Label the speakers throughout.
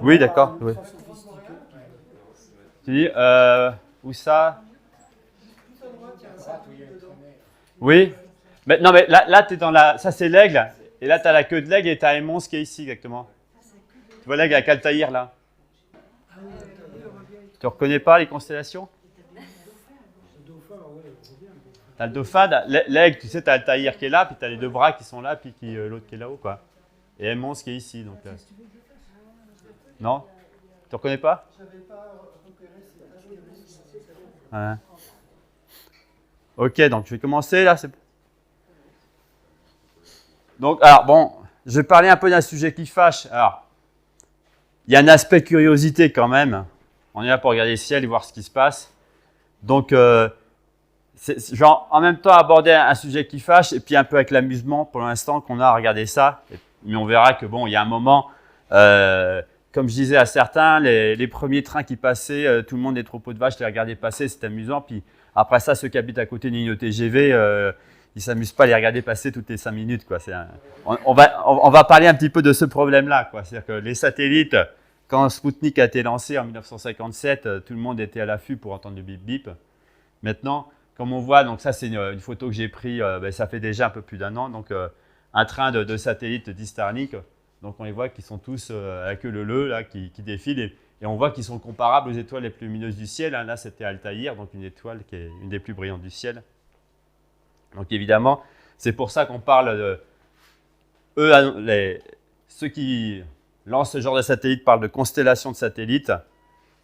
Speaker 1: Oui, d'accord. Oui. Tu dis, où ça? Oui. Mais, non, mais là tu es dans la. Ça, c'est l'aigle. Et là, tu as la queue de l'aigle et tu as Mons qui est ici, exactement. Tu vois l'aigle avec Altaïr, là. Tu ne reconnais pas les constellations? Tu as le dauphin, l'aigle, tu sais, tu as Altaïr qui est là, puis tu as les deux bras qui sont là, puis l'autre qui est là-haut, quoi. Et Mons qui est ici. Donc, non? Tu ne reconnais pas? Ouais. Ok, donc je vais commencer là. Donc, alors bon, je vais parler un peu d'un sujet qui fâche. Alors, il y a un aspect curiosité quand même. On est là pour regarder le ciel et voir ce qui se passe. Donc, genre, en même temps aborder un sujet qui fâche et puis un peu avec l'amusement pour l'instant qu'on a à regarder ça. Mais on verra que bon, il y a un moment, comme je disais à certains, les premiers trains qui passaient, tout le monde, les troupeaux de vaches, les regardait passer, c'était amusant. Puis après ça, ceux qui habitent à côté d'une ligne TGV, ils ne s'amusent pas à les regarder passer toutes les 5 minutes. Quoi. On va parler un petit peu de ce problème-là. C'est-à-dire que les satellites, quand Sputnik a été lancé en 1957, tout le monde était à l'affût pour entendre le bip-bip. Maintenant, comme on voit, donc ça c'est une photo que j'ai prise, ça fait déjà un peu plus d'1 an, donc un train de satellites d'Starlink. Donc on les voit qui sont tous à la queue leu là, qui défilent et on voit qu'ils sont comparables aux étoiles les plus lumineuses du ciel. Là c'était Altaïr, donc une étoile qui est une des plus brillantes du ciel. Donc évidemment, c'est pour ça qu'on parle de... ceux qui lancent ce genre de satellites parlent de constellations de satellites,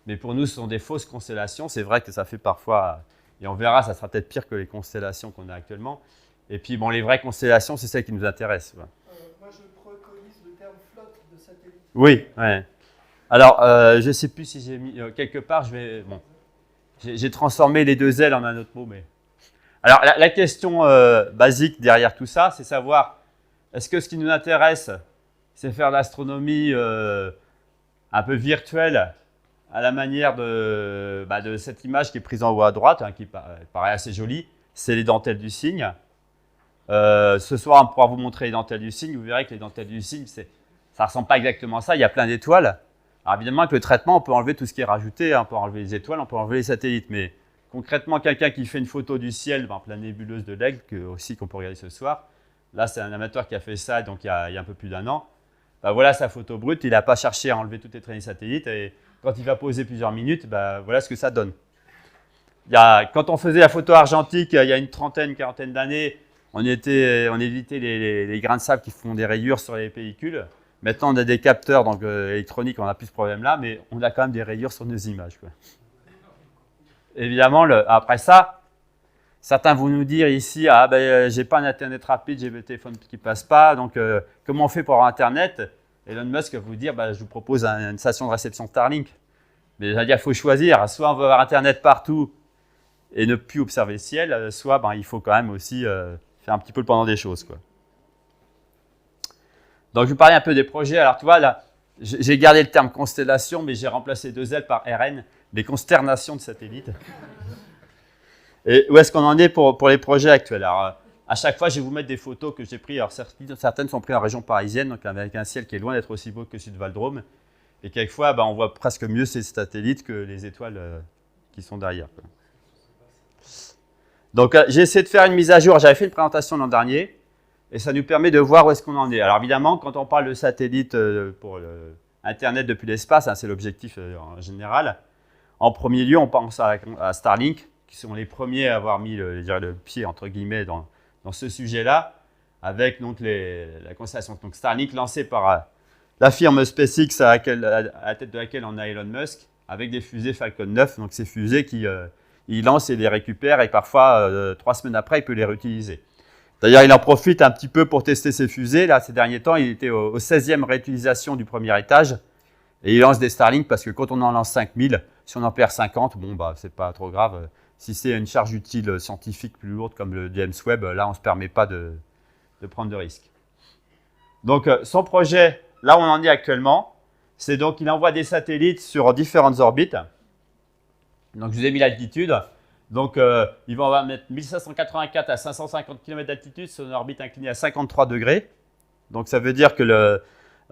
Speaker 1: mais pour nous ce sont des fausses constellations. C'est vrai que ça fait parfois... Et on verra, ça sera peut-être pire que les constellations qu'on a actuellement. Et puis, bon, les vraies constellations, c'est celles qui nous intéressent. Ouais.
Speaker 2: Moi, je préconise le terme flotte de satellite.
Speaker 1: Oui, ouais. Alors, je ne sais plus si j'ai mis... quelque part, j'ai transformé les deux ailes en un autre mot. Mais... Alors, la question basique derrière tout ça, c'est savoir, est-ce que ce qui nous intéresse, c'est faire l'astronomie un peu virtuelle, à la manière de cette image qui est prise en haut à droite, qui paraît assez jolie, c'est les dentelles du cygne. Ce soir, on pourra vous montrer les dentelles du cygne. Vous verrez que les dentelles du cygne, ça ne ressemble pas exactement à ça. Il y a plein d'étoiles. Alors évidemment, avec le traitement, on peut enlever tout ce qui est rajouté. On peut enlever les étoiles, on peut enlever les satellites. Mais concrètement, quelqu'un qui fait une photo du ciel, par exemple la nébuleuse de l'Aigle, aussi qu'on peut regarder ce soir, là, c'est un amateur qui a fait ça donc il y a un peu plus d'1 an. Voilà sa photo brute. Il n'a pas cherché à enlever toutes les traînées satellites. Et quand il va poser plusieurs minutes, voilà ce que ça donne. Quand on faisait la photo argentique il y a une trentaine, quarantaine d'années, on évitait les grains de sable qui font des rayures sur les pellicules. Maintenant, on a des capteurs donc, électroniques, on n'a plus ce problème-là, mais on a quand même des rayures sur nos images. Quoi. Évidemment, après ça, certains vont nous dire ici, j'ai pas un Internet rapide, j'ai le téléphone qui passe pas, donc comment on fait pour avoir Internet? Elon Musk va vous dire, je vous propose une station de réception Starlink. Mais il faut choisir, soit on veut avoir Internet partout et ne plus observer le ciel, soit il faut quand même aussi faire un petit peu le pendant des choses. Quoi. Donc je vais vous parler un peu des projets. Alors tu vois, là, j'ai gardé le terme constellation, mais j'ai remplacé 2 L par RN, des consternations de satellites. Et où est-ce qu'on en est pour les projets actuels? Alors, à chaque fois, je vais vous mettre des photos que j'ai prises. Alors, certaines sont prises en région parisienne, donc avec un ciel qui est loin d'être aussi beau que celui de Val-d'Rôme. Et quelquefois, on voit presque mieux ces satellites que les étoiles qui sont derrière. Quoi. Donc, j'ai essayé de faire une mise à jour. J'avais fait une présentation l'an dernier, et ça nous permet de voir où est-ce qu'on en est. Alors, évidemment, quand on parle de satellite pour Internet depuis l'espace, c'est l'objectif en général. En premier lieu, on pense à Starlink, qui sont les premiers à avoir mis le pied, entre guillemets, dans ce sujet-là, avec donc, la constellation donc, Starlink lancée par la firme SpaceX à la tête de laquelle on a Elon Musk, avec des fusées Falcon 9, donc ces fusées il lance et les récupère, et parfois, 3 semaines après, il peut les réutiliser. D'ailleurs, il en profite un petit peu pour tester ses fusées. Là, ces derniers temps, il était au 16e réutilisation du premier étage, et il lance des Starlink parce que quand on en lance 5000, si on en perd 50, c'est pas trop grave. Si c'est une charge utile scientifique plus lourde comme le James Webb, là, on ne se permet pas de prendre de risques. Donc, son projet, là où on en est actuellement, c'est donc qu'il envoie des satellites sur différentes orbites. Donc, je vous ai mis l'altitude. Donc, il va mettre 1584 à 550 km d'altitude sur une orbite inclinée à 53 degrés. Donc, ça veut dire que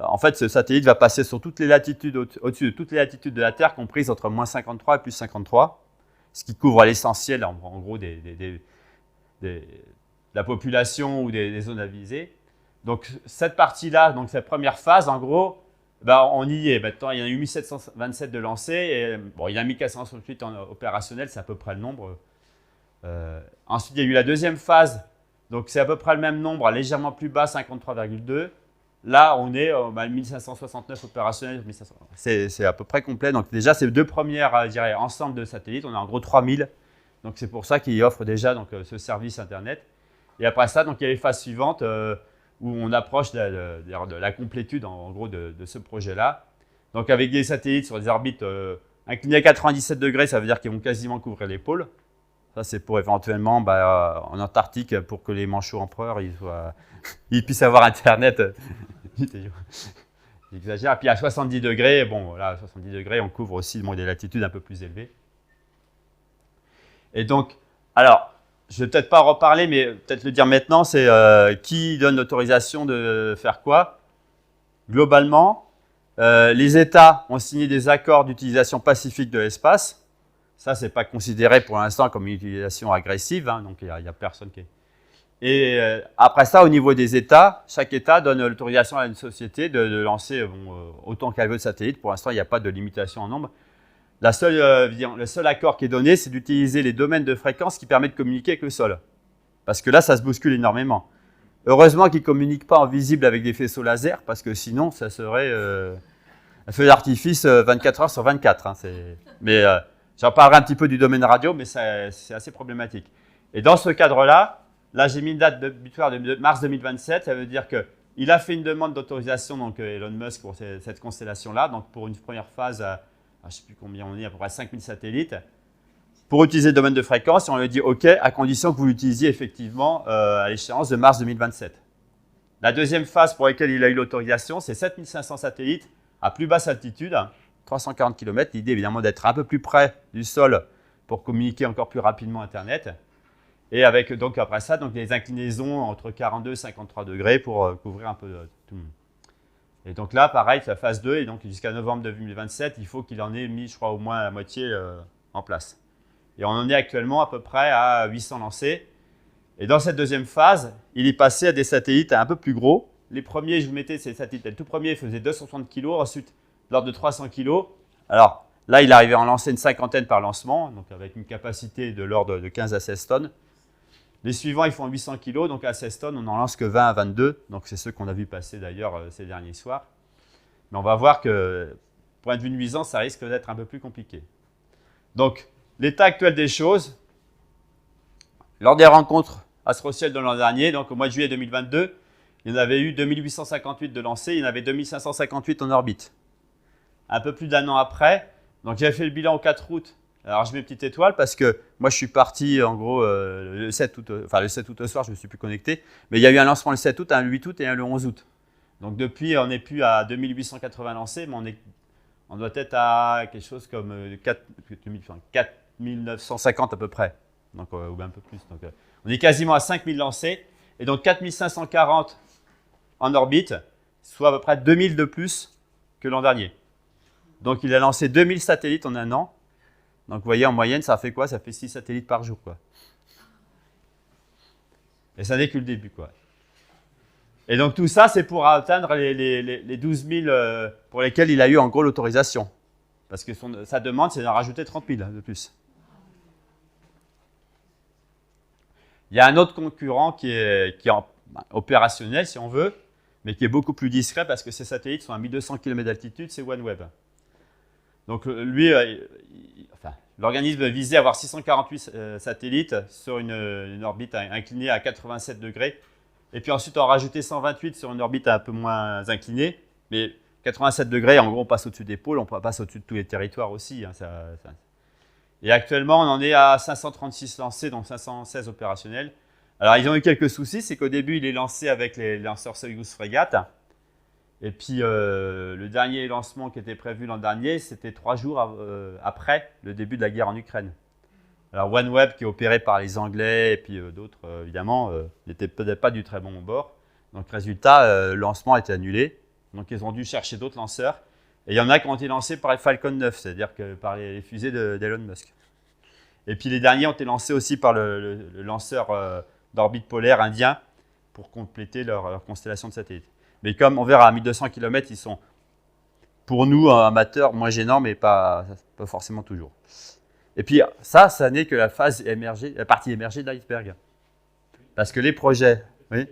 Speaker 1: En fait, ce satellite va passer sur toutes les latitudes, au-dessus de toutes les latitudes de la Terre, comprises entre moins 53 et plus 53, ce qui couvre l'essentiel, en gros, de la population ou des zones avisées. Donc, cette partie-là, donc cette première phase, en gros, ben, on y est. Maintenant, il y en a eu 1727 de lancés, et bon, il y en a 1468 en opérationnel, c'est à peu près le nombre. Ensuite, il y a eu la deuxième phase, donc c'est à peu près le même nombre, légèrement plus bas, 53,2. Là, on est à 1569 opérationnels. C'est à peu près complet. Donc déjà, ces deux premières, je dirais, ensemble de satellites, on a en gros 3000. Donc c'est pour ça qu'ils offrent déjà donc, ce service Internet. Et après ça, donc, il y a les phases suivantes où on approche de la complétude en gros de ce projet-là. Donc avec des satellites sur des orbites inclinées à 97 degrés, ça veut dire qu'ils vont quasiment couvrir les pôles. Ça, c'est pour éventuellement, en Antarctique, pour que les manchots empereurs ils puissent avoir Internet. J'exagère. Et puis à 70 degrés, bon, là, à 70 degrés, on couvre aussi des latitudes un peu plus élevées. Et donc, alors, je ne vais peut-être pas en reparler, mais peut-être le dire maintenant, c'est qui donne l'autorisation de faire quoi. Globalement, les États ont signé des accords d'utilisation pacifique de l'espace. Ça, ce n'est pas considéré pour l'instant comme une utilisation agressive, hein, donc il n'y a personne qui est... Et après ça, au niveau des États, chaque État donne l'autorisation à une société de lancer autant qu'elle veut de satellites. Pour l'instant, il n'y a pas de limitation en nombre. Le seul accord qui est donné, c'est d'utiliser les domaines de fréquence qui permettent de communiquer avec le sol. Parce que là, ça se bouscule énormément. Heureusement qu'ils ne communiquent pas en visible avec des faisceaux laser, parce que sinon, ça serait un feu d'artifice 24 heures sur 24. Hein, mais j'en parlerai un petit peu du domaine radio, mais c'est assez problématique. Et dans ce cadre-là, là, j'ai mis une date butoir de mars 2027. Ça veut dire qu'il a fait une demande d'autorisation, donc Elon Musk, pour cette constellation-là. Donc, pour une première phase, je ne sais plus combien on est, à peu près 5000 satellites, pour utiliser le domaine de fréquence. Et on lui dit OK, à condition que vous l'utilisiez effectivement à l'échéance de mars 2027. La deuxième phase pour laquelle il a eu l'autorisation, c'est 7500 satellites à plus basse altitude, 340 km. L'idée, évidemment, d'être un peu plus près du sol pour communiquer encore plus rapidement Internet. Et avec, donc, après ça, donc, des inclinaisons entre 42 et 53 degrés pour couvrir un peu tout le monde. Et donc là, pareil, c'est la phase 2, et donc jusqu'à novembre 2027, il faut qu'il en ait mis, je crois, au moins la moitié en place. Et on en est actuellement à peu près à 800 lancés. Et dans cette deuxième phase, il est passé à des satellites un peu plus gros. Les premiers, je vous mettais ces satellites, le tout premier faisait 260 kg, ensuite l'ordre de 300 kg. Alors là, il arrivait à en lancer une cinquantaine par lancement, donc avec une capacité de l'ordre de 15 à 16 tonnes. Les suivants, ils font 800 kg, donc à 16 tonnes, on n'en lance que 20 à 22. Donc c'est ceux qu'on a vu passer d'ailleurs ces derniers soirs. Mais on va voir que, point de vue nuisance, ça risque d'être un peu plus compliqué. Donc, l'état actuel des choses, lors des rencontres Astrociel de l'an dernier, donc au mois de juillet 2022, il y en avait eu 2858 de lancés, il y en avait 2558 en orbite. Un peu plus d'un an après, donc j'ai fait le bilan au 4 août. Alors je mets une petite étoile parce que moi je suis parti en gros le 7 août, enfin le 7 août au soir, je ne me suis plus connecté, mais il y a eu un lancement le 7 août, un le 8 août et un le 11 août. Donc depuis, on n'est plus à 2880 lancés, mais on doit être à quelque chose comme 4950 à peu près, donc, ou un peu plus. Donc, on est quasiment à 5000 lancés, et donc 4540 en orbite, soit à peu près 2000 de plus que l'an dernier. Donc il a lancé 2000 satellites en un an. Donc vous voyez, en moyenne, ça fait quoi? Ça fait 6 satellites par jour, quoi. Et ça n'est que le début, quoi. Et donc tout ça, c'est pour atteindre les 12 000 pour lesquels il a eu en gros l'autorisation. Parce que sa demande, c'est d'en rajouter 30 000 de plus. Il y a un autre concurrent qui est opérationnel, si on veut, mais qui est beaucoup plus discret parce que ses satellites sont à 1200 km d'altitude, c'est OneWeb. Donc lui, l'organisme visait à avoir 648 satellites sur une orbite inclinée à 87 degrés. Et puis ensuite, on a rajouté 128 sur une orbite un peu moins inclinée. Mais 87 degrés, en gros, on passe au-dessus des pôles, on passe au-dessus de tous les territoires aussi. Hein, Et actuellement, on en est à 536 lancés, donc 516 opérationnels. Alors, ils ont eu quelques soucis, c'est qu'au début, il est lancé avec les lanceurs Soyuz Fregat. Et puis, le dernier lancement qui était prévu l'an dernier, c'était 3 jours après le début de la guerre en Ukraine. Alors, OneWeb, qui est opéré par les Anglais et puis d'autres, évidemment, n'était peut-être pas du très bon bord. Donc, résultat, le lancement a été annulé. Donc, ils ont dû chercher d'autres lanceurs. Et il y en a qui ont été lancés par les Falcon 9, c'est-à-dire que par les fusées d'Elon Musk. Et puis, les derniers ont été lancés aussi par le lanceur d'orbite polaire indien pour compléter leur constellation de satellites. Mais comme on verra, à 1200 km, ils sont, pour nous, amateurs, moins gênants, mais pas forcément toujours. Et puis, ça n'est que la partie émergée de l'iceberg. Parce que les projets... Oui.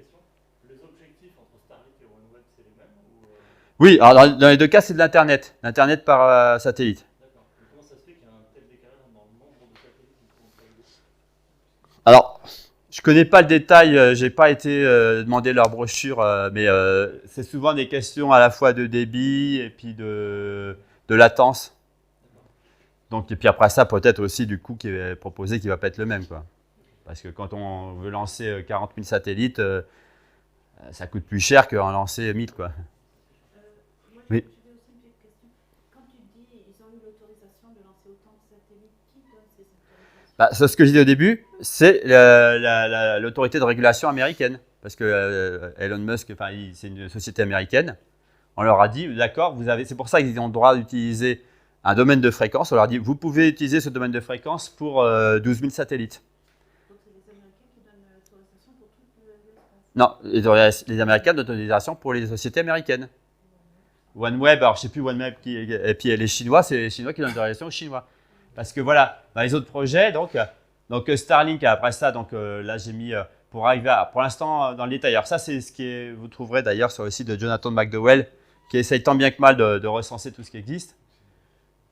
Speaker 3: Les objectifs entre Starlink et OneWeb, c'est les mêmes ou
Speaker 1: Oui, alors dans les deux cas, c'est de l'Internet. L'Internet par satellite.
Speaker 3: D'accord. Mais comment ça se fait qu'il y a un tel décalage dans le nombre de satellites qui sont installés?
Speaker 1: Alors, je ne connais pas le détail, je n'ai pas été demander leur brochure, mais c'est souvent des questions à la fois de débit et puis de latence. Donc, et puis après ça, peut-être aussi du coût qui est proposé qui ne va pas être le même, quoi. Parce que quand on veut lancer 40 000 satellites, ça coûte plus cher qu'en lancer 1000, quoi.
Speaker 4: Moi,
Speaker 1: Oui.
Speaker 4: j'avais aussi une petite question. Quand tu dis ils ont eu l'autorisation de lancer autant de satellites, qui donne ces autorisations?
Speaker 1: Bah, c'est ce que je disais au début, c'est l'autorité de régulation américaine. Parce que Elon Musk, c'est une société américaine. On leur a dit, d'accord, c'est pour ça qu'ils ont le droit d'utiliser un domaine de fréquence. On leur a dit, vous pouvez utiliser ce domaine de fréquence pour 12 000 satellites.
Speaker 4: Donc c'est les Américains qui donnent l'autorisation pour tout l'espace.
Speaker 1: Non, les Américains donnent l'autorisation pour les sociétés américaines. OneWeb, alors je ne sais plus OneWeb et puis les Chinois, c'est les Chinois qui donnent l'autorisation aux Chinois. Parce que voilà, dans les autres projets, donc Starlink, après ça, donc là j'ai mis pour arriver pour l'instant dans le détail. Alors ça, c'est ce que vous trouverez d'ailleurs sur le site de Jonathan McDowell, qui essaye tant bien que mal de recenser tout ce qui existe.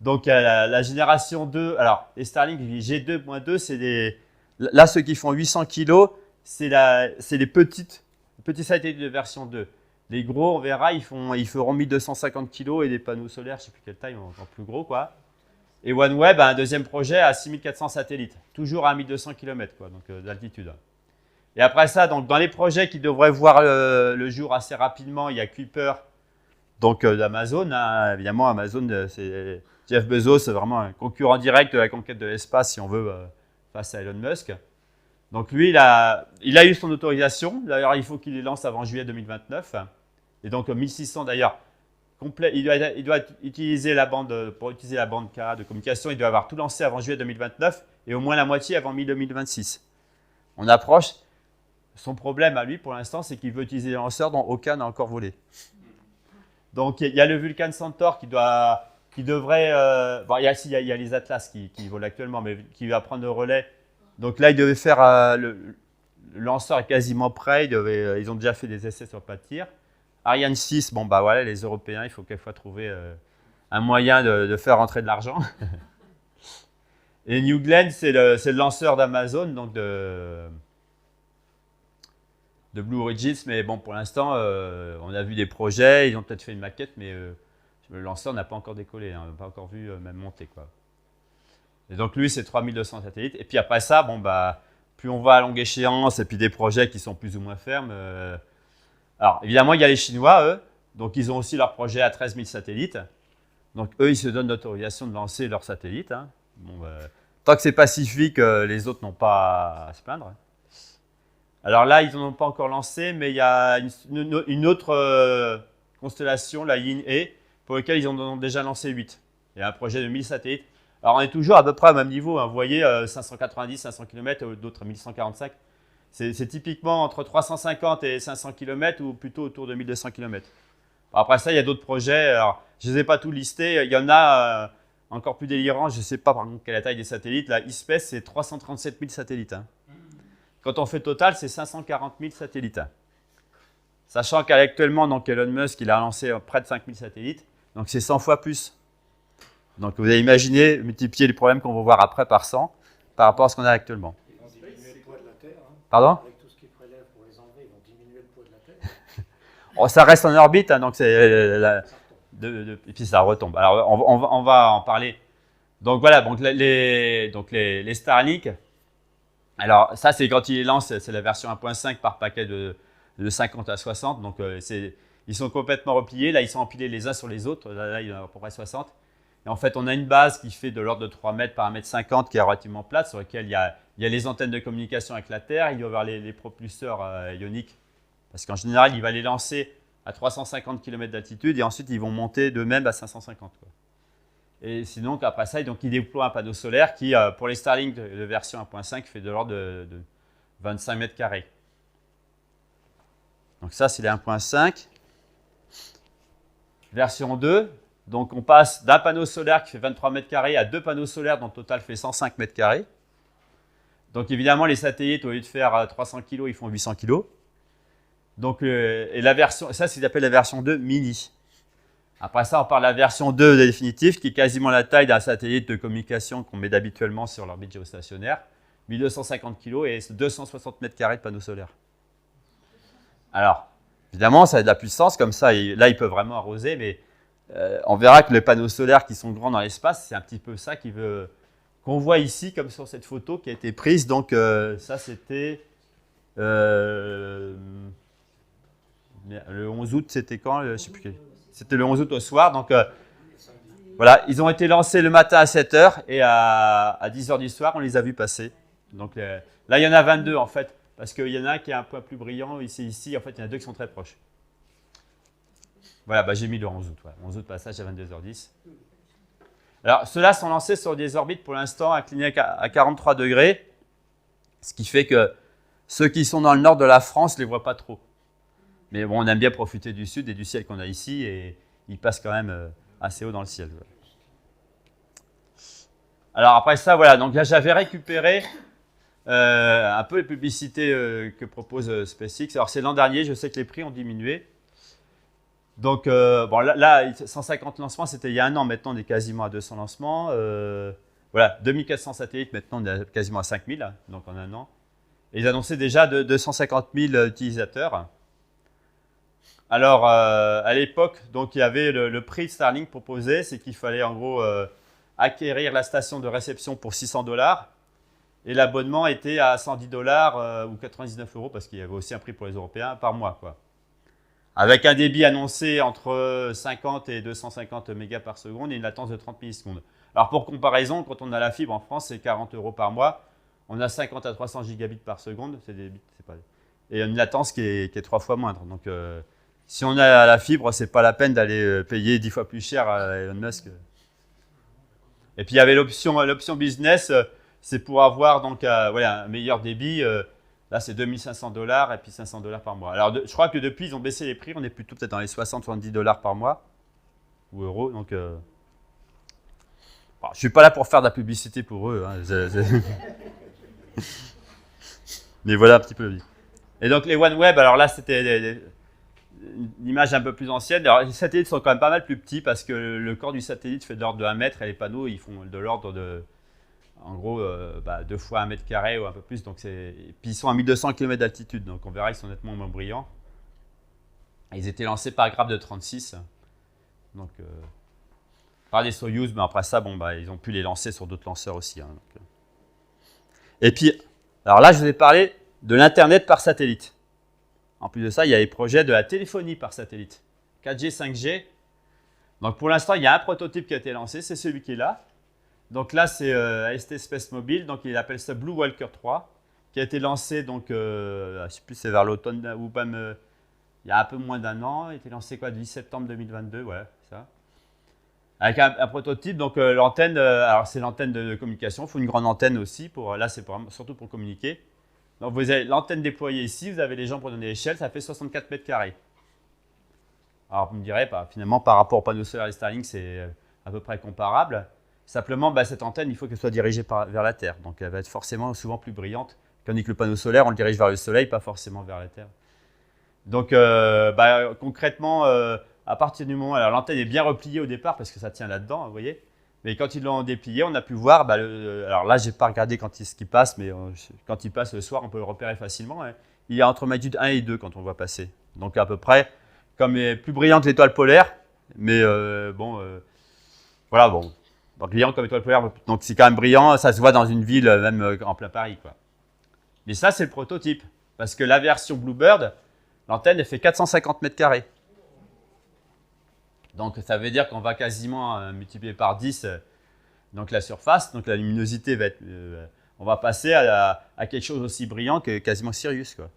Speaker 1: Donc la génération 2, alors les Starlink G2.2, c'est là ceux qui font 800 kg, c'est les petits satellites de version 2. Les gros, on verra, ils feront 1250 kg et des panneaux solaires, je ne sais plus quelle taille, encore plus gros, quoi. Et OneWeb a un deuxième projet à 6400 satellites, toujours à 1200 km, quoi, donc d'altitude. Et après ça, donc, dans les projets qui devraient voir le jour assez rapidement, il y a Kuiper, donc d'Amazon. Hein, évidemment, Amazon, c'est Jeff Bezos, c'est vraiment un concurrent direct de la conquête de l'espace, si on veut, face à Elon Musk. Donc lui, il a eu son autorisation. D'ailleurs, il faut qu'il les lance avant juillet 2029. Et donc 1600 d'ailleurs, complet. Il doit utiliser la bande, pour utiliser la bande Ka de communication, il doit avoir tout lancé avant juillet 2029 et au moins la moitié avant mi-2026. On approche. Son problème à lui, pour l'instant, c'est qu'il veut utiliser des lanceurs dont aucun n'a encore volé. Donc il y a le Vulcan Centaur qui devrait... bon, il y a les Atlas qui volent actuellement, mais qui va prendre le relais. Donc là, il devait faire... le lanceur est quasiment prêt. Ils ont déjà fait des essais sur pas de tir. Ariane 6, bon, bah voilà, les Européens, il faut quelquefois trouver un moyen de faire rentrer de l'argent. Et New Glenn, c'est le lanceur d'Amazon, donc de Blue Origin, mais bon, pour l'instant, on a vu des projets, ils ont peut-être fait une maquette, mais le lanceur n'a pas encore décollé, hein, on n'a pas encore vu même monter, quoi. Et donc lui, c'est 3200 satellites. Et puis après ça, bon, bah, plus on va à longue échéance, et puis des projets qui sont plus ou moins fermes. Alors, évidemment, il y a les Chinois, eux, donc ils ont aussi leur projet à 13 000 satellites. Donc eux, ils se donnent l'autorisation de lancer leurs satellites. Hein. Bon, tant que c'est pacifique, les autres n'ont pas à se plaindre. Alors là, ils n'en ont pas encore lancé, mais il y a une autre constellation, la Yin-E, pour laquelle ils en ont déjà lancé 8. Il y a un projet de 1000 satellites. Alors on est toujours à peu près au même niveau. Hein. Vous voyez, 590, 500 km, d'autres 1145. C'est typiquement entre 350 et 500 km ou plutôt autour de 1200 km. Après ça, il y a d'autres projets. Alors, je ne les ai pas tous listés. Il y en a encore plus délirants. Je ne sais pas par contre quelle est la taille des satellites. La eSpace, c'est 337 000 satellites. Hein. Quand on fait total, c'est 540 000 satellites. Sachant qu'actuellement, donc Elon Musk, il a lancé près de 5000 satellites. Donc c'est 100 fois plus. Donc vous avez imaginé multiplier les problèmes qu'on va voir après par 100 par rapport à ce qu'on a actuellement.
Speaker 2: Ils vont diminuer le poids de la Terre. Hein.
Speaker 1: Pardon ?
Speaker 2: Avec tout ce qu'ils prélèvent pour les enlever, ils vont diminuer le poids de la Terre.
Speaker 1: Oh, ça reste en orbite, hein, donc c'est et puis ça retombe. Alors on va en parler. Donc voilà, donc les Starlink. Alors ça c'est quand ils les lancent, c'est la version 1.5 par paquet de 50 à 60. Donc ils sont complètement repliés. Là ils sont empilés les uns sur les autres. Là il y en a à peu près 60. Et en fait on a une base qui fait de l'ordre de 3 mètres par 1,50 m qui est relativement plate, sur laquelle il y a les antennes de communication avec la Terre. Il doit y avoir les propulseurs ioniques. Parce qu'en général, il va les lancer à 350 km d'altitude et ensuite ils vont monter d'eux-mêmes à 550. Quoi. Et sinon, après ça, donc, ils déploient un panneau solaire qui, pour les Starlink de version 1.5, fait de l'ordre de 25 mètres carrés. Donc ça, c'est les 1.5. Version 2, donc on passe d'un panneau solaire qui fait 23 mètres carrés à 2 panneaux solaires dont le total fait 105 mètres carrés. Donc évidemment, les satellites, au lieu de faire 300 kg, ils font 800 kg. Donc, et la version, ça, c'est ce qu'ils appellent la version 2 mini. Après ça, on parle de la version 2 définitive, qui est quasiment la taille d'un satellite de communication qu'on met habituellement sur l'orbite géostationnaire. 1250 kg et 260 mètres carrés de panneaux solaires. Alors, évidemment, ça a de la puissance, comme ça, et là, ils peuvent vraiment arroser, mais on verra que les panneaux solaires qui sont grands dans l'espace, c'est un petit peu ça qu'on voit ici, comme sur cette photo qui a été prise. Donc, ça, c'était le 11 août, c'était quand? Je sais plus quel. C'était le 11 août au soir. Donc, voilà, ils ont été lancés le matin à 7 h et à 10 h du soir, on les a vus passer. Donc, là, il y en a 22 en fait, parce qu'il y en a un qui est un peu plus brillant ici. En fait, il y en a deux qui sont très proches. Voilà, bah, j'ai mis le 11 août. Ouais. 11 août, passage à 22h10. Alors, ceux-là sont lancés sur des orbites pour l'instant inclinées à 43 degrés, ce qui fait que ceux qui sont dans le nord de la France ne les voient pas trop. Mais bon, on aime bien profiter du sud et du ciel qu'on a ici, et ils passent quand même assez haut dans le ciel. Alors après ça, voilà, donc là j'avais récupéré un peu les publicités que propose SpaceX. Alors c'est l'an dernier, je sais que les prix ont diminué. Donc bon, là 150 lancements, c'était il y a un an, maintenant on est quasiment à 200 lancements. Voilà, 2400 satellites, maintenant on est quasiment à 5000, donc en un an. Et ils annonçaient déjà de 250 000 utilisateurs. Alors, à l'époque, donc il y avait le prix de Starlink proposé, c'est qu'il fallait en gros acquérir la station de réception pour 600 $, et l'abonnement était à 110 $ ou 99 €, parce qu'il y avait aussi un prix pour les Européens par mois, quoi. Avec un débit annoncé entre 50 et 250 mégas par seconde et une latence de 30 millisecondes. Alors pour comparaison, quand on a la fibre en France, c'est 40 € par mois. On a 50 à 300 gigabits par seconde, et une latence qui est 3 fois moindre. Donc, si on a la fibre, c'est pas la peine d'aller payer 10 fois plus cher à Elon Musk. Et puis il y avait l'option business, c'est pour avoir donc voilà, un meilleur débit. Là, c'est 2500 $ et puis 500 $ par mois. Alors, je crois que depuis, ils ont baissé les prix. On est plutôt peut-être dans les 60-70 $ par mois ou euros. Donc, bon, je ne suis pas là pour faire de la publicité pour eux. Hein. Mais voilà un petit peu. Et donc, les OneWeb, alors là, c'était une image un peu plus ancienne. Alors, les satellites sont quand même pas mal plus petits parce que le corps du satellite fait de l'ordre de 1 mètre et les panneaux, ils font de l'ordre de, en gros, 2 fois 1 mètre carré ou un peu plus. Donc puis ils sont à 1200 km d'altitude, donc on verra, ils sont nettement moins brillants. Et ils étaient lancés par Grab de 36, donc par des Soyuz, mais après ça, bon, ils ont pu les lancer sur d'autres lanceurs aussi. Hein, donc. Et puis, alors là, je vous ai parlé de l'Internet par satellite. En plus de ça, il y a les projets de la téléphonie par satellite, 4G, 5G. Donc pour l'instant, il y a un prototype qui a été lancé, c'est celui qui est là. Donc là, c'est AST Space Mobile, donc il appelle ça Blue Walker 3, qui a été lancé, donc, je ne sais plus, c'est vers l'automne, ou même il y a un peu moins d'un an. Il a été lancé quoi, le 10 septembre 2022, ouais, ça. Avec un prototype, donc l'antenne, alors c'est l'antenne de communication, il faut une grande antenne aussi, là c'est surtout pour communiquer. Donc vous avez l'antenne déployée ici, vous avez les gens pour donner l'échelle, ça fait 64 mètres carrés. Alors vous me direz, finalement par rapport au panneau solaire et Starlink, c'est à peu près comparable. Simplement, cette antenne, il faut qu'elle soit dirigée vers la Terre. Donc elle va être forcément souvent plus brillante. Tandis que le panneau solaire, on le dirige vers le Soleil, pas forcément vers la Terre. Donc concrètement, à partir du moment, alors l'antenne est bien repliée au départ parce que ça tient là-dedans, vous voyez. Mais quand ils l'ont déplié, on a pu voir, alors là, je n'ai pas regardé ce qui passe, mais quand il passe le soir, on peut le repérer facilement. Hein. Il est entre magnitude 1 et 2 quand on le voit passer. Donc à peu près, comme plus brillant que l'étoile polaire, mais voilà, bon, brillant comme étoile polaire, donc c'est quand même brillant, ça se voit dans une ville, même en plein Paris, quoi. Mais ça, c'est le prototype, parce que la version Bluebird, l'antenne, elle fait 450 mètres carrés. Donc, ça veut dire qu'on va quasiment multiplier par 10 donc la surface. Donc, la luminosité va être... on va passer à quelque chose aussi brillant que quasiment Sirius, quoi.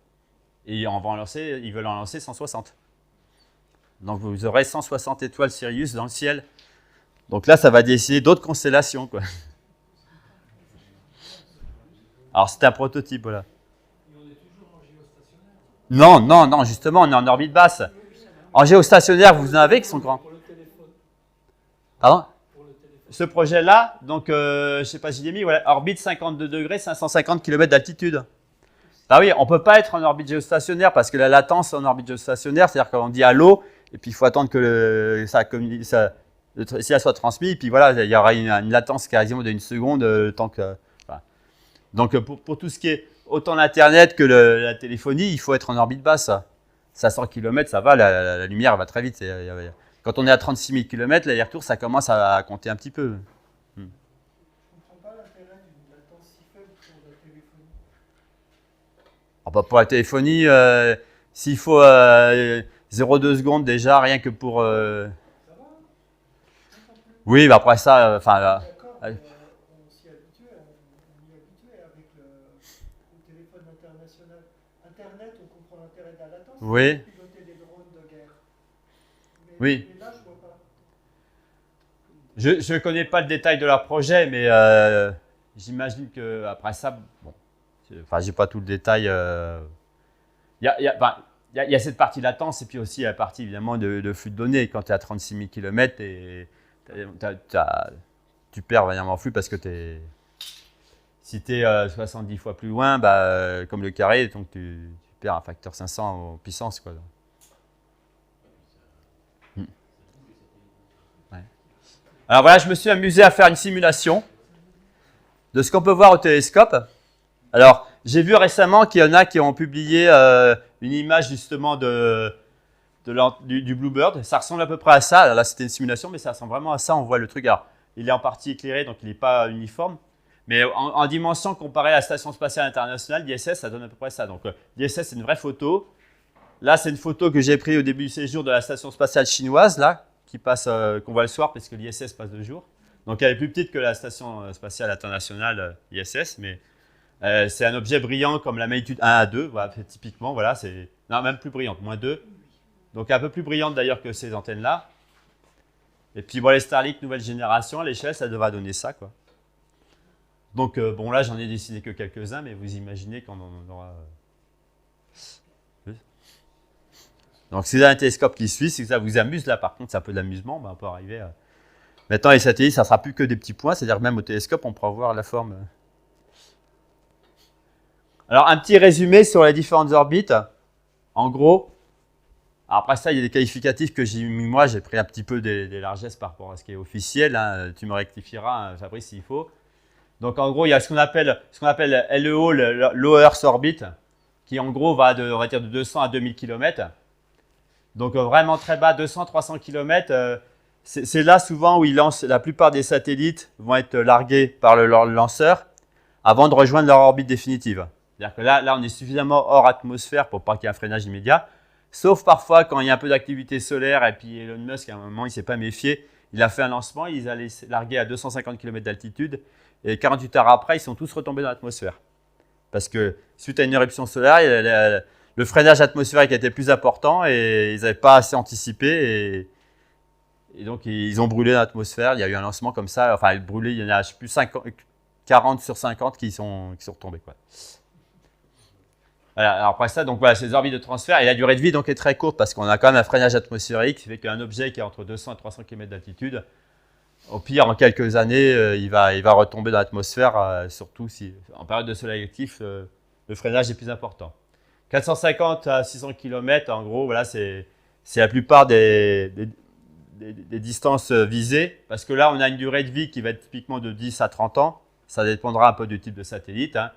Speaker 1: Et ils veulent en lancer 160. Donc vous aurez 160 étoiles Sirius dans le ciel. Donc là, ça va décider d'autres constellations, quoi. Alors c'est un prototype, voilà. Non, non, non, justement, on est en orbite basse. En géostationnaire, vous en avez qui sont grands. Pardon? Ce projet-là, donc, je ne sais pas si j'ai mis, voilà, orbite 52 degrés, 550 km d'altitude. Ah oui, on ne peut pas être en orbite géostationnaire parce que la latence en orbite géostationnaire, c'est-à-dire qu'on dit allô, et puis il faut attendre que le signal soit transmis, et puis voilà, il y aura une latence quasiment d'une seconde, tant que. Voilà. Donc pour tout ce qui est autant l'Internet que la téléphonie, il faut être en orbite basse. 500 km, ça va, la lumière va très vite. Quand on est à 36 000 km, l'aller-retour, ça commence à compter un petit peu.
Speaker 2: Je ne comprends pas l'intérêt d'une latence si faible pour la téléphonie.
Speaker 1: Oh, bah, pour la téléphonie, s'il faut 0,2 secondes déjà, rien que pour.
Speaker 2: Ça va?
Speaker 1: Oui, bah après ça,
Speaker 2: D'accord, mais on s'y habitue, on y est habitué avec le téléphone international. Internet, on comprend l'intérêt de la latence.
Speaker 1: Oui.
Speaker 2: Pour piloter des drones de guerre.
Speaker 1: Oui.
Speaker 2: Mais là, je vois pas.
Speaker 1: Je ne connais pas le détail de leur projet, mais j'imagine qu'après ça, bon, enfin, j'ai pas tout le détail. Il y a cette partie latence et puis aussi la partie évidemment de flux de données. Quand tu es à 36 000 km, tu perds vraiment en flux parce que si tu es 70 fois plus loin, bah, comme le carré, donc tu perds un facteur 500 en puissance, quoi. Ouais. Alors voilà, je me suis amusé à faire une simulation de ce qu'on peut voir au télescope. Alors, j'ai vu récemment qu'il y en a qui ont publié une image justement du Bluebird. Ça ressemble à peu près à ça. Alors là, c'était une simulation, mais ça ressemble vraiment à ça. On voit le truc. Alors, il est en partie éclairé, donc il n'est pas uniforme. Mais en dimension comparée à la Station spatiale internationale, l'ISS, ça donne à peu près ça. Donc, l'ISS, c'est une vraie photo. Là, c'est une photo que j'ai prise au début du séjour de la Station spatiale chinoise, là, qu'on voit le soir, parce que l'ISS passe de jour. Donc, elle est plus petite que la Station spatiale internationale ISS, mais c'est un objet brillant comme la magnitude 1 à 2, voilà, typiquement, voilà, c'est non, même plus brillante, moins 2. Donc un peu plus brillante d'ailleurs que ces antennes-là. Et puis bon, les Starlink nouvelle génération, à l'échelle, ça devra donner ça, quoi. Donc bon, là, j'en ai dessiné que quelques-uns, mais vous imaginez qu'on en aura. Donc si vous avez un télescope qui suit, si ça vous amuse, là par contre, c'est un peu d'amusement, ben, on peut arriver à. Maintenant, les satellites, ça ne sera plus que des petits points, c'est-à-dire que même au télescope, on pourra voir la forme. Alors, un petit résumé sur les différentes orbites. En gros, après ça, il y a des qualificatifs que j'ai mis moi. J'ai pris un petit peu des largesses par rapport à ce qui est officiel. Hein. Tu me rectifieras, hein, Fabrice, s'il faut. Donc, en gros, il y a ce qu'on appelle LEO, le Low Earth Orbit, qui en gros va on va dire de 200 à 2000 km. Donc, vraiment très bas, 200-300 km. C'est là souvent où la plupart des satellites vont être largués par leur lanceur avant de rejoindre leur orbite définitive. C'est-à-dire que là, on est suffisamment hors atmosphère pour pas qu'il y ait un freinage immédiat. Sauf parfois quand il y a un peu d'activité solaire et puis Elon Musk, à un moment, il ne s'est pas méfié. Il a fait un lancement, ils allaient larguer à 250 km d'altitude et 48 heures après, ils sont tous retombés dans l'atmosphère. Parce que suite à une éruption solaire, le freinage atmosphérique était plus important et ils n'avaient pas assez anticipé et donc ils ont brûlé dans l'atmosphère. Il y a eu un lancement comme ça, enfin brûlé, il y en a je sais plus 40 sur 50 qui sont retombés, quoi. Voilà, alors après ça, donc voilà, ces orbites de transfert, et la durée de vie donc est très courte parce qu'on a quand même un freinage atmosphérique qui fait qu'un objet qui est entre 200 et 300 km d'altitude, au pire, en quelques années, il va retomber dans l'atmosphère, surtout si en période de soleil actif, le freinage est plus important. 450 à 600 km, en gros, voilà, c'est la plupart des distances visées, parce que là, on a une durée de vie qui va être typiquement de 10 à 30 ans. Ça dépendra un peu du type de satellite, hein.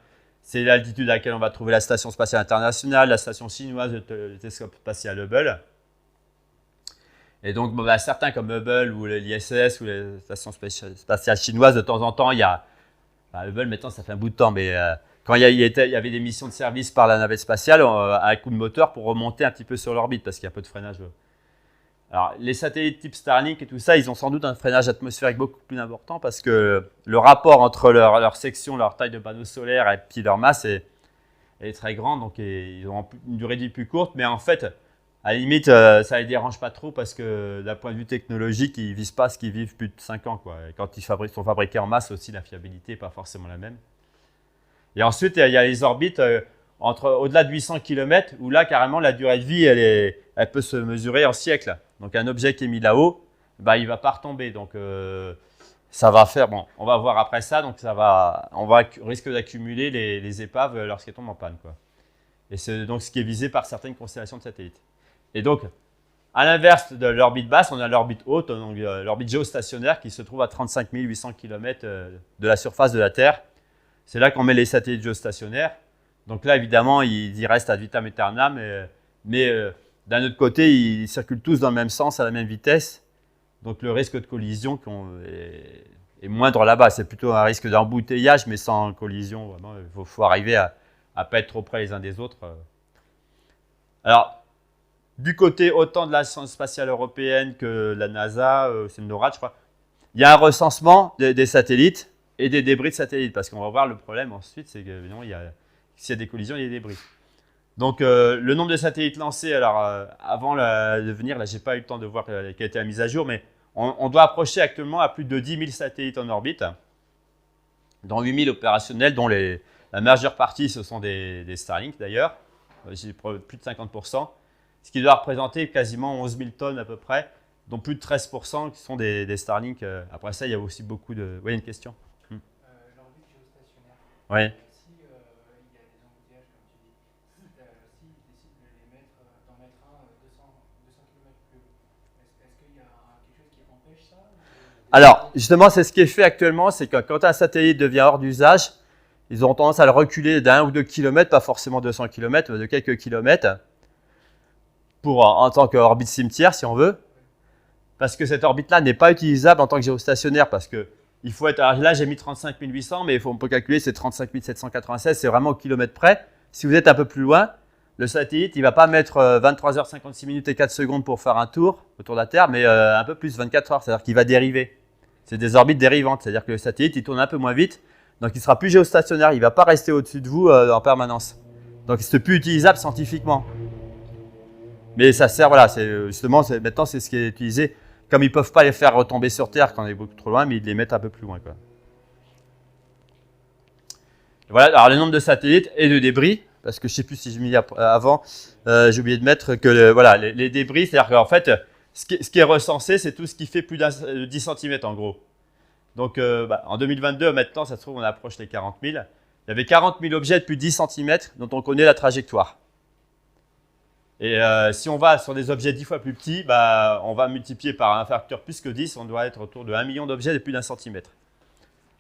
Speaker 1: C'est l'altitude à laquelle on va trouver la Station spatiale internationale, la station chinoise, le télescope spatial Hubble. Et donc, bon, bah, certains comme Hubble ou l'ISS ou les stations spatiales chinoises, de temps en temps, il y a. Bah, Hubble, maintenant, ça fait un bout de temps, mais quand il y avait des missions de service par la navette spatiale, à un coup de moteur pour remonter un petit peu sur l'orbite, parce qu'il y a un peu de freinage. Alors, les satellites type Starlink et tout ça, ils ont sans doute un freinage atmosphérique beaucoup plus important parce que le rapport entre leur section, leur taille de panneau solaire et puis leur masse est très grand, donc ils ont une durée de vie plus courte. Mais en fait, À la limite, ça ne les dérange pas trop parce que d'un point de vue technologique, ils ne visent pas ce qu'ils vivent plus de 5 ans, quoi. Et quand ils sont fabriqués en masse aussi, la fiabilité n'est pas forcément la même. Et ensuite, il y a les orbites au-delà de 800 km où là, carrément, la durée de vie, elle peut se mesurer en siècles. Donc, un objet qui est mis là-haut, bah, il ne va pas retomber. Donc, ça va faire, bon, on va voir après ça, donc risque d'accumuler les épaves lorsqu'elles tombent en panne, quoi. Et c'est donc ce qui est visé par certaines constellations de satellites. Et donc, à l'inverse de l'orbite basse, on a l'orbite haute, donc l'orbite géostationnaire qui se trouve à 35 800 km de la surface de la Terre. C'est là qu'on met les satellites géostationnaires. Donc là, évidemment, ils y restent ad vitam aeternam, mais d'un autre côté, ils circulent tous dans le même sens, à la même vitesse. Donc le risque de collision est moindre là-bas. C'est plutôt un risque d'embouteillage, mais sans collision. Vraiment, il faut arriver à ne pas être trop près les uns des autres. Alors, du côté autant de l'Agence spatiale européenne que de la NASA, c'est le NORAD, je crois, il y a un recensement des satellites et des débris de satellites. Parce qu'on va voir le problème ensuite, c'est que s'il y a des collisions, il y a des débris. Donc, le nombre de satellites lancés, alors avant de venir, là, je n'ai pas eu le temps de voir quelle était la mise à jour, mais on doit approcher actuellement à plus de 10 000 satellites en orbite, dont 8 000 opérationnels, dont la majeure partie, ce sont des Starlink d'ailleurs, plus de 50%, ce qui doit représenter quasiment 11 000 tonnes à peu près, dont plus de 13% qui sont des Starlink. Après ça, il y a aussi beaucoup de... Oui, une question.
Speaker 5: L'orbite géostationnaire.
Speaker 1: Oui.
Speaker 5: Si il y a des embouteillages, comme tu dis, s'ils décident d'en mettre un 200 km plus haut, est-ce qu'il y a quelque chose qui empêche ça
Speaker 1: Alors, justement, c'est ce qui est fait actuellement, c'est que quand un satellite devient hors d'usage, ils auront tendance à le reculer d'1 ou 2 km, pas forcément 200 km, mais de quelques kilomètres, en tant qu'orbite cimetière, si on veut, parce que cette orbite-là n'est pas utilisable en tant que géostationnaire, parce que il faut être. Alors là, j'ai mis 35 800, mais on peut calculer, c'est 35 796, c'est vraiment au kilomètre près. Si vous êtes un peu plus loin, le satellite, il ne va pas mettre 23h56 et 4 secondes pour faire un tour autour de la Terre, mais un peu plus, 24 heures, c'est-à-dire qu'il va dériver. C'est des orbites dérivantes, c'est-à-dire que le satellite, il tourne un peu moins vite, donc il ne sera plus géostationnaire, il ne va pas rester au-dessus de vous en permanence. Donc, ce n'est plus utilisable scientifiquement. Mais ça sert, voilà, maintenant, c'est ce qui est utilisé. Comme ils ne peuvent pas les faire retomber sur Terre quand on est beaucoup trop loin, mais ils les mettent un peu plus loin, quoi. Voilà, alors le nombre de satellites et de débris, parce que je ne sais plus si je m'y avant, j'ai oublié de mettre que voilà, les débris, c'est-à-dire qu'en fait, ce qui est recensé, c'est tout ce qui fait plus de 10 cm en gros. Donc en 2022, maintenant, ça se trouve, on approche les 40 000. Il y avait 40 000 objets de plus de 10 cm dont on connaît la trajectoire. Et si on va sur des objets 10 fois plus petits, on va multiplier par un facteur plus que 10, on doit être autour de 1 million d'objets de plus d'1 centimètre.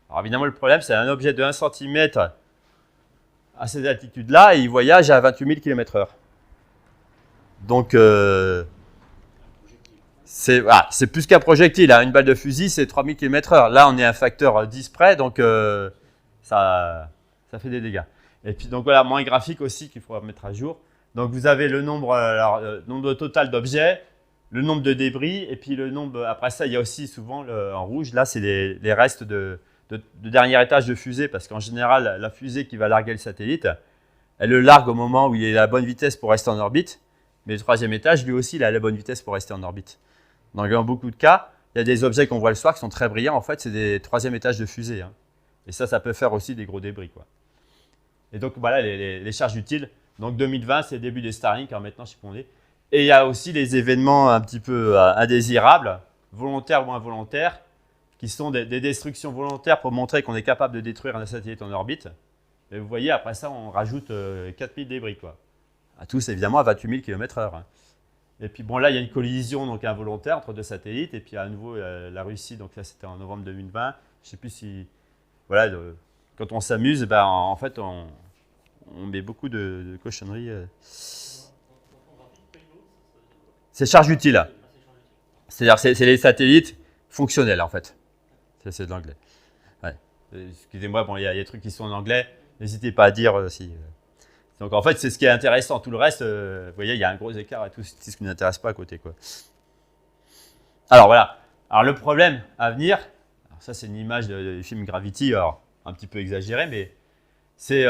Speaker 1: Alors évidemment, le problème, c'est un objet de 1 cm à ces altitudes-là, et il voyage à 28 000 km/h. Donc, c'est plus qu'un projectile. Une balle de fusil, c'est 3000 km/h. Là, on est à un facteur 10 près, donc ça fait des dégâts. Et puis, donc voilà, moins graphique aussi qu'il faudra mettre à jour. Donc, vous avez le nombre total d'objets, le nombre de débris, et puis le nombre. Après ça, il y a aussi souvent en rouge, là, c'est les restes de dernier étage de fusée, parce qu'en général, la fusée qui va larguer le satellite, elle le largue au moment où il est à la bonne vitesse pour rester en orbite, mais le troisième étage, lui aussi, il a la bonne vitesse pour rester en orbite. Donc, dans beaucoup de cas, il y a des objets qu'on voit le soir qui sont très brillants, en fait, c'est des troisième étages de fusée. Hein. Et ça peut faire aussi des gros débris, quoi. Et donc, voilà les charges utiles. Donc, 2020, c'est le début des Starlink, alors maintenant, je sais pas où on est. Et il y a aussi les événements un petit peu indésirables, volontaires ou involontaires, qui sont des destructions volontaires pour montrer qu'on est capable de détruire un satellite en orbite. Et vous voyez, après ça, on rajoute 4000 débris, quoi. À tous, évidemment, à 28 000 km/h. Hein. Et puis, bon, là, il y a une collision donc involontaire entre deux satellites. Et puis, à nouveau, la Russie, donc là, c'était en novembre 2020. Je ne sais plus si... Voilà, quand on s'amuse, en fait, on met beaucoup de cochonneries. C'est charge utile. C'est-à-dire, c'est les satellites fonctionnels, en fait. C'est de l'anglais. Ouais. Excusez-moi, bon, il y a des trucs qui sont en anglais. N'hésitez pas à dire si... Donc, en fait, c'est ce qui est intéressant. Tout le reste, vous voyez, il y a un gros écart et tout ce qui ne nous intéresse pas à côté, quoi. Alors, voilà. Alors, le problème à venir, alors ça, c'est une image du film Gravity, alors un petit peu exagéré, mais c'est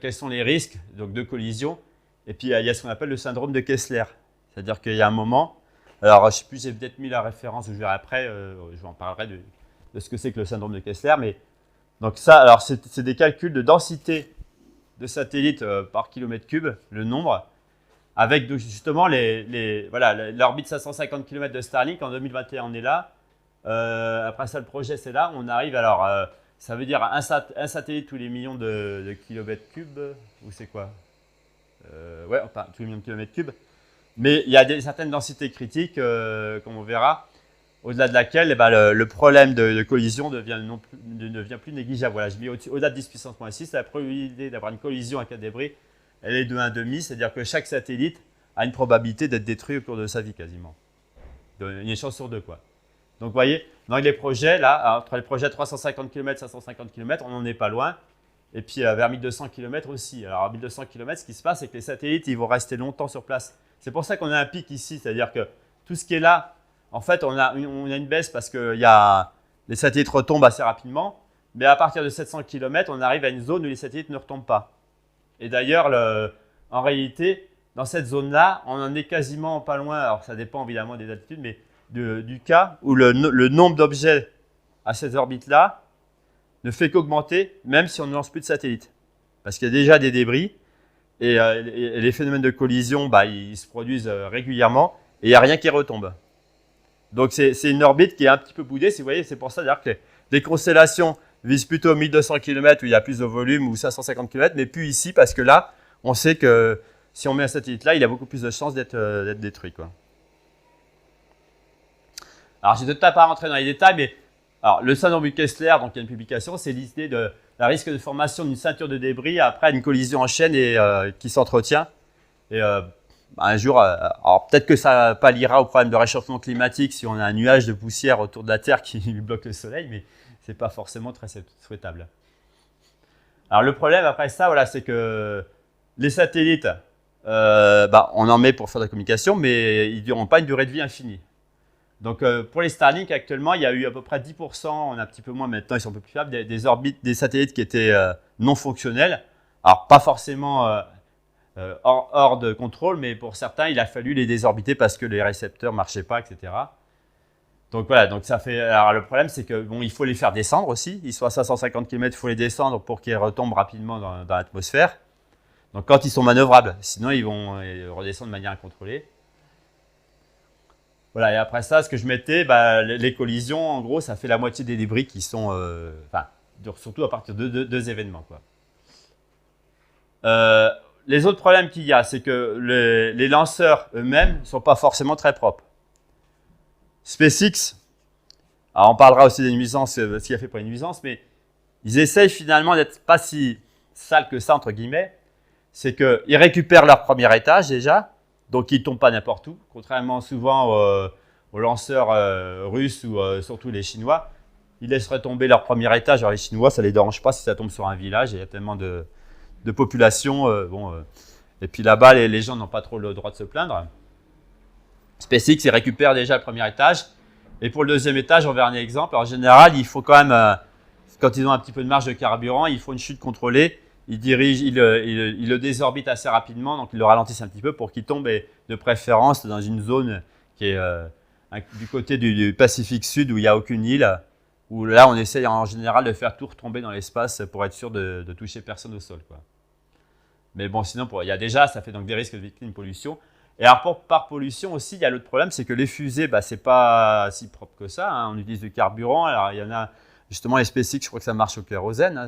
Speaker 1: quels sont les risques donc, de collision. Et puis, il y a ce qu'on appelle le syndrome de Kessler. C'est-à-dire qu'il y a un moment, alors je ne sais plus, j'ai peut-être mis la référence, je verrai après, je vous en parlerai de ce que c'est que le syndrome de Kessler, mais donc ça, alors c'est des calculs de densité de satellites par kilomètre cube, le nombre, avec justement voilà, l'orbite 550 km de Starlink. En 2021, on est là. Après ça, le projet, c'est là. On arrive, alors, ça veut dire un satellite tous les millions de kilomètres cubes, ou c'est quoi ouais, enfin, tous les millions de kilomètres cubes. Mais il y a certaines densités critiques, comme on verra, au-delà de laquelle le problème de collision ne devient plus négligeable. Voilà, je mets au-delà de 10 puissance moins 6, la probabilité d'avoir une collision avec un débris, elle est de 1,5, c'est-à-dire que chaque satellite a une probabilité d'être détruit au cours de sa vie quasiment. Une chance sur 2, quoi. Donc, vous voyez, dans les projets, là, entre les projets 350 km, 550 km, on n'en est pas loin. Et puis, vers 1200 km aussi. Alors, à 1200 km, ce qui se passe, c'est que les satellites, ils vont rester longtemps sur place. C'est pour ça qu'on a un pic ici, c'est-à-dire que tout ce qui est là, en fait, on a une baisse parce que les satellites retombent assez rapidement. Mais à partir de 700 km, on arrive à une zone où les satellites ne retombent pas. Et d'ailleurs, en réalité, dans cette zone-là, on en est quasiment pas loin. Alors, ça dépend évidemment des altitudes, mais du cas où le nombre d'objets à cette orbite-là ne fait qu'augmenter, même si on ne lance plus de satellites. Parce qu'il y a déjà des débris et les phénomènes de collision, ils se produisent régulièrement et il n'y a rien qui retombe. Donc, c'est une orbite qui est un petit peu boudée. Si vous voyez, c'est pour ça d'ailleurs que les constellations visent plutôt 1200 km où il y a plus de volume ou 550 km, mais plus ici parce que là, on sait que si on met un satellite là, il a beaucoup plus de chances d'être détruit, quoi. Alors, je ne vais peut-être pas rentrer dans les détails, mais alors, le syndrome de Kessler, donc il y a une publication, c'est l'idée de la risque de formation d'une ceinture de débris après une collision en chaîne et qui s'entretient. Et un jour, alors peut-être que ça palliera au problème de réchauffement climatique si on a un nuage de poussière autour de la Terre qui lui bloque le soleil, mais ce n'est pas forcément très souhaitable. Alors, le problème après ça, voilà, c'est que les satellites, on en met pour faire de la communication, mais ils n'auront pas une durée de vie infinie. Donc, pour les Starlink, actuellement, il y a eu à peu près 10%, on a un petit peu moins maintenant, ils sont un peu plus fiables, des orbites, des satellites qui étaient non fonctionnels. Alors, pas forcément hors de contrôle, mais pour certains, il a fallu les désorbiter parce que les récepteurs ne marchaient pas, etc. Donc, voilà, donc ça fait. Alors, le problème, c'est que il faut les faire descendre aussi. Ils sont à 550 km, il faut les descendre pour qu'ils retombent rapidement dans l'atmosphère. Donc, quand ils sont manœuvrables, sinon, ils vont redescendre de manière incontrôlée. Voilà, et après ça, ce que je mettais, les collisions, en gros, ça fait la moitié des débris qui sont, surtout à partir de deux événements, quoi. Les autres problèmes qu'il y a, c'est que les lanceurs eux-mêmes ne sont pas forcément très propres. SpaceX, alors on parlera aussi des nuisances, ce qu'il a fait pour les nuisances, mais ils essayent finalement d'être pas si sales que ça, entre guillemets. C'est qu'ils récupèrent leur premier étage déjà, donc ils ne tombent pas n'importe où, contrairement souvent aux lanceurs russes ou surtout les Chinois. Ils laissent retomber leur premier étage. Alors les Chinois, ça ne les dérange pas si ça tombe sur un village, il y a tellement de population. Et puis là-bas, les gens n'ont pas trop le droit de se plaindre. SpaceX, ils récupèrent déjà le premier étage. Et pour le deuxième étage, on verra un exemple. En général, il faut quand même, quand ils ont un petit peu de marge de carburant, il faut une chute contrôlée. Ils le désorbitent assez rapidement, donc ils le ralentissent un petit peu pour qu'il tombe, et de préférence dans une zone qui est du côté du Pacifique Sud où il n'y a aucune île, où là on essaye en général de faire tout retomber dans l'espace pour être sûr de toucher personne au sol, quoi. Mais bon, sinon, il y a déjà, ça fait donc des risques de victime pollution. Et alors, par pollution aussi, il y a l'autre problème, c'est que les fusées, c'est pas si propre que ça, hein. On utilise du carburant. Alors, il y en a, justement, les SpaceX, je crois que ça marche au kérosène, hein.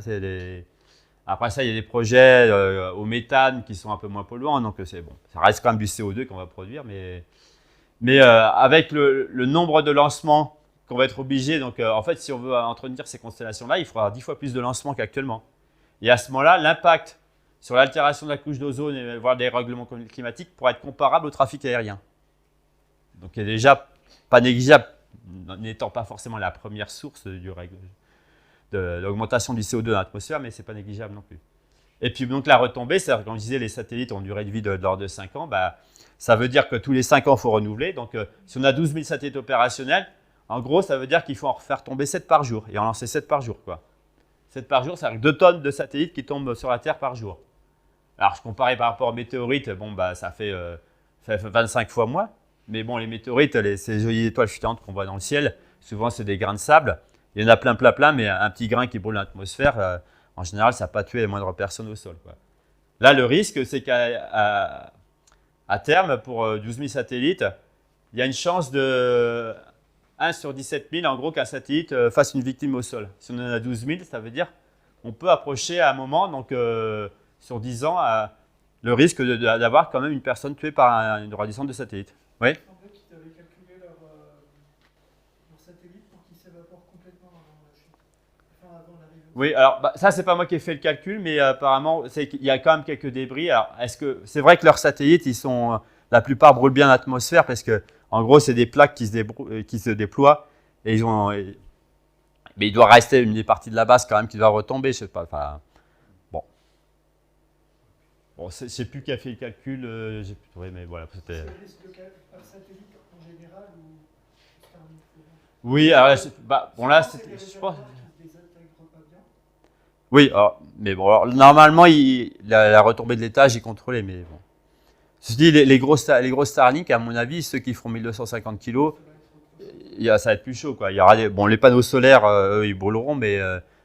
Speaker 1: Après ça, il y a des projets au méthane qui sont un peu moins polluants, donc c'est bon. Ça reste quand même du CO2 qu'on va produire, mais avec le nombre de lancements qu'on va être obligé, donc en fait, si on veut entretenir ces constellations-là, il faudra 10 fois plus de lancements qu'actuellement. Et à ce moment-là, l'impact sur l'altération de la couche d'ozone et voire des règlements climatiques pourrait être comparable au trafic aérien. Donc, il est déjà pas négligeable, n'étant pas forcément la première source de l'augmentation du CO2 dans l'atmosphère, mais ce n'est pas négligeable non plus. Et puis, donc, la retombée, c'est-à-dire, quand je disais les satellites ont une durée de vie de l'ordre de 5 ans, ça veut dire que tous les 5 ans, il faut renouveler. Donc, si on a 12 000 satellites opérationnels, en gros, ça veut dire qu'il faut en refaire tomber 7 par jour, et en lancer 7 par jour, quoi. 7 par jour, ça veut dire 2 tonnes de satellites qui tombent sur la Terre par jour. Alors, je comparais par rapport aux météorites, ça fait ça fait 25 fois moins. Mais bon, les météorites, ces jolies étoiles filantes qu'on voit dans le ciel, souvent c'est des grains de sable. Il y en a plein, mais un petit grain qui brûle l'atmosphère, en général, ça n'a pas tué les moindres personnes au sol, quoi. Là, le risque, c'est qu'à terme, pour 12 000 satellites, il y a une chance de 1 sur 17 000, en gros, qu'un satellite fasse une victime au sol. Si on en a 12 000, ça veut dire qu'on peut approcher à un moment, donc sur 10 ans, le risque d'avoir quand même une personne tuée par une radiation de satellite. Oui.
Speaker 2: Il semblait qu'ils avaient calculé leur satellite pour qu'ils s'évaporent complètement avant la chute. Enfin, avant l'arrivée.
Speaker 1: Oui, alors ça, c'est pas moi qui ai fait le calcul, mais apparemment, il y a quand même quelques débris. Alors, c'est vrai que leurs satellites, la plupart brûlent bien l'atmosphère parce que, en gros, c'est des plaques qui se déploient et mais il doit rester une des parties de la base quand même qui doit retomber. Je sais pas. Enfin, bon, je sais plus qui a fait le calcul. J'ai plus trouvé, mais voilà, c'était.
Speaker 2: C'est le risque de par satellite en général ou Starlink?
Speaker 1: Oui, alors bon là,
Speaker 2: Souvent, c'est les
Speaker 1: je pense.
Speaker 2: réservoirs qui se désintègrent pas bien.
Speaker 1: Oui, mais bon, alors, normalement, la retombée de l'étage est contrôlée, mais bon. Je dis, les gros Starlink, à mon avis, ceux qui font 1250 kg, ça va être plus chaud, quoi. Il y aura les panneaux solaires, eux, ils brûleront, mais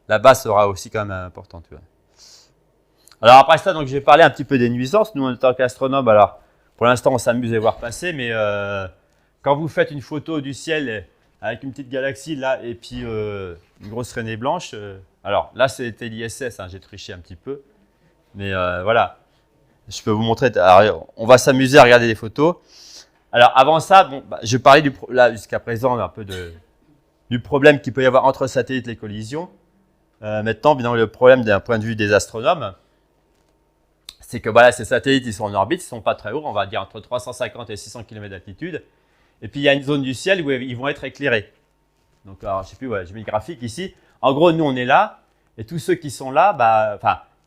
Speaker 1: la base sera aussi quand même importante. Tu vois. Alors après ça, donc, je vais parler un petit peu des nuisances. Nous, en tant qu'astronomes, alors, pour l'instant, on s'amuse à les voir passer, mais quand vous faites une photo du ciel avec une petite galaxie, là, et puis une grosse traînée blanche, alors là, c'était l'ISS, hein, j'ai triché un petit peu, mais voilà. Je peux vous montrer. Alors, on va s'amuser à regarder des photos. Alors, avant ça, je parlais là jusqu'à présent un peu du problème qu'il peut y avoir entre satellites et les collisions. Maintenant, bien le problème d'un point de vue des astronomes, c'est que voilà, ces satellites, ils sont en orbite, ils ne sont pas très hauts, on va dire entre 350 et 600 km d'altitude. Et puis, il y a une zone du ciel où ils vont être éclairés. Donc, alors, je ne sais plus, j'ai mis le graphique ici. En gros, nous, on est là, et tous ceux qui sont là,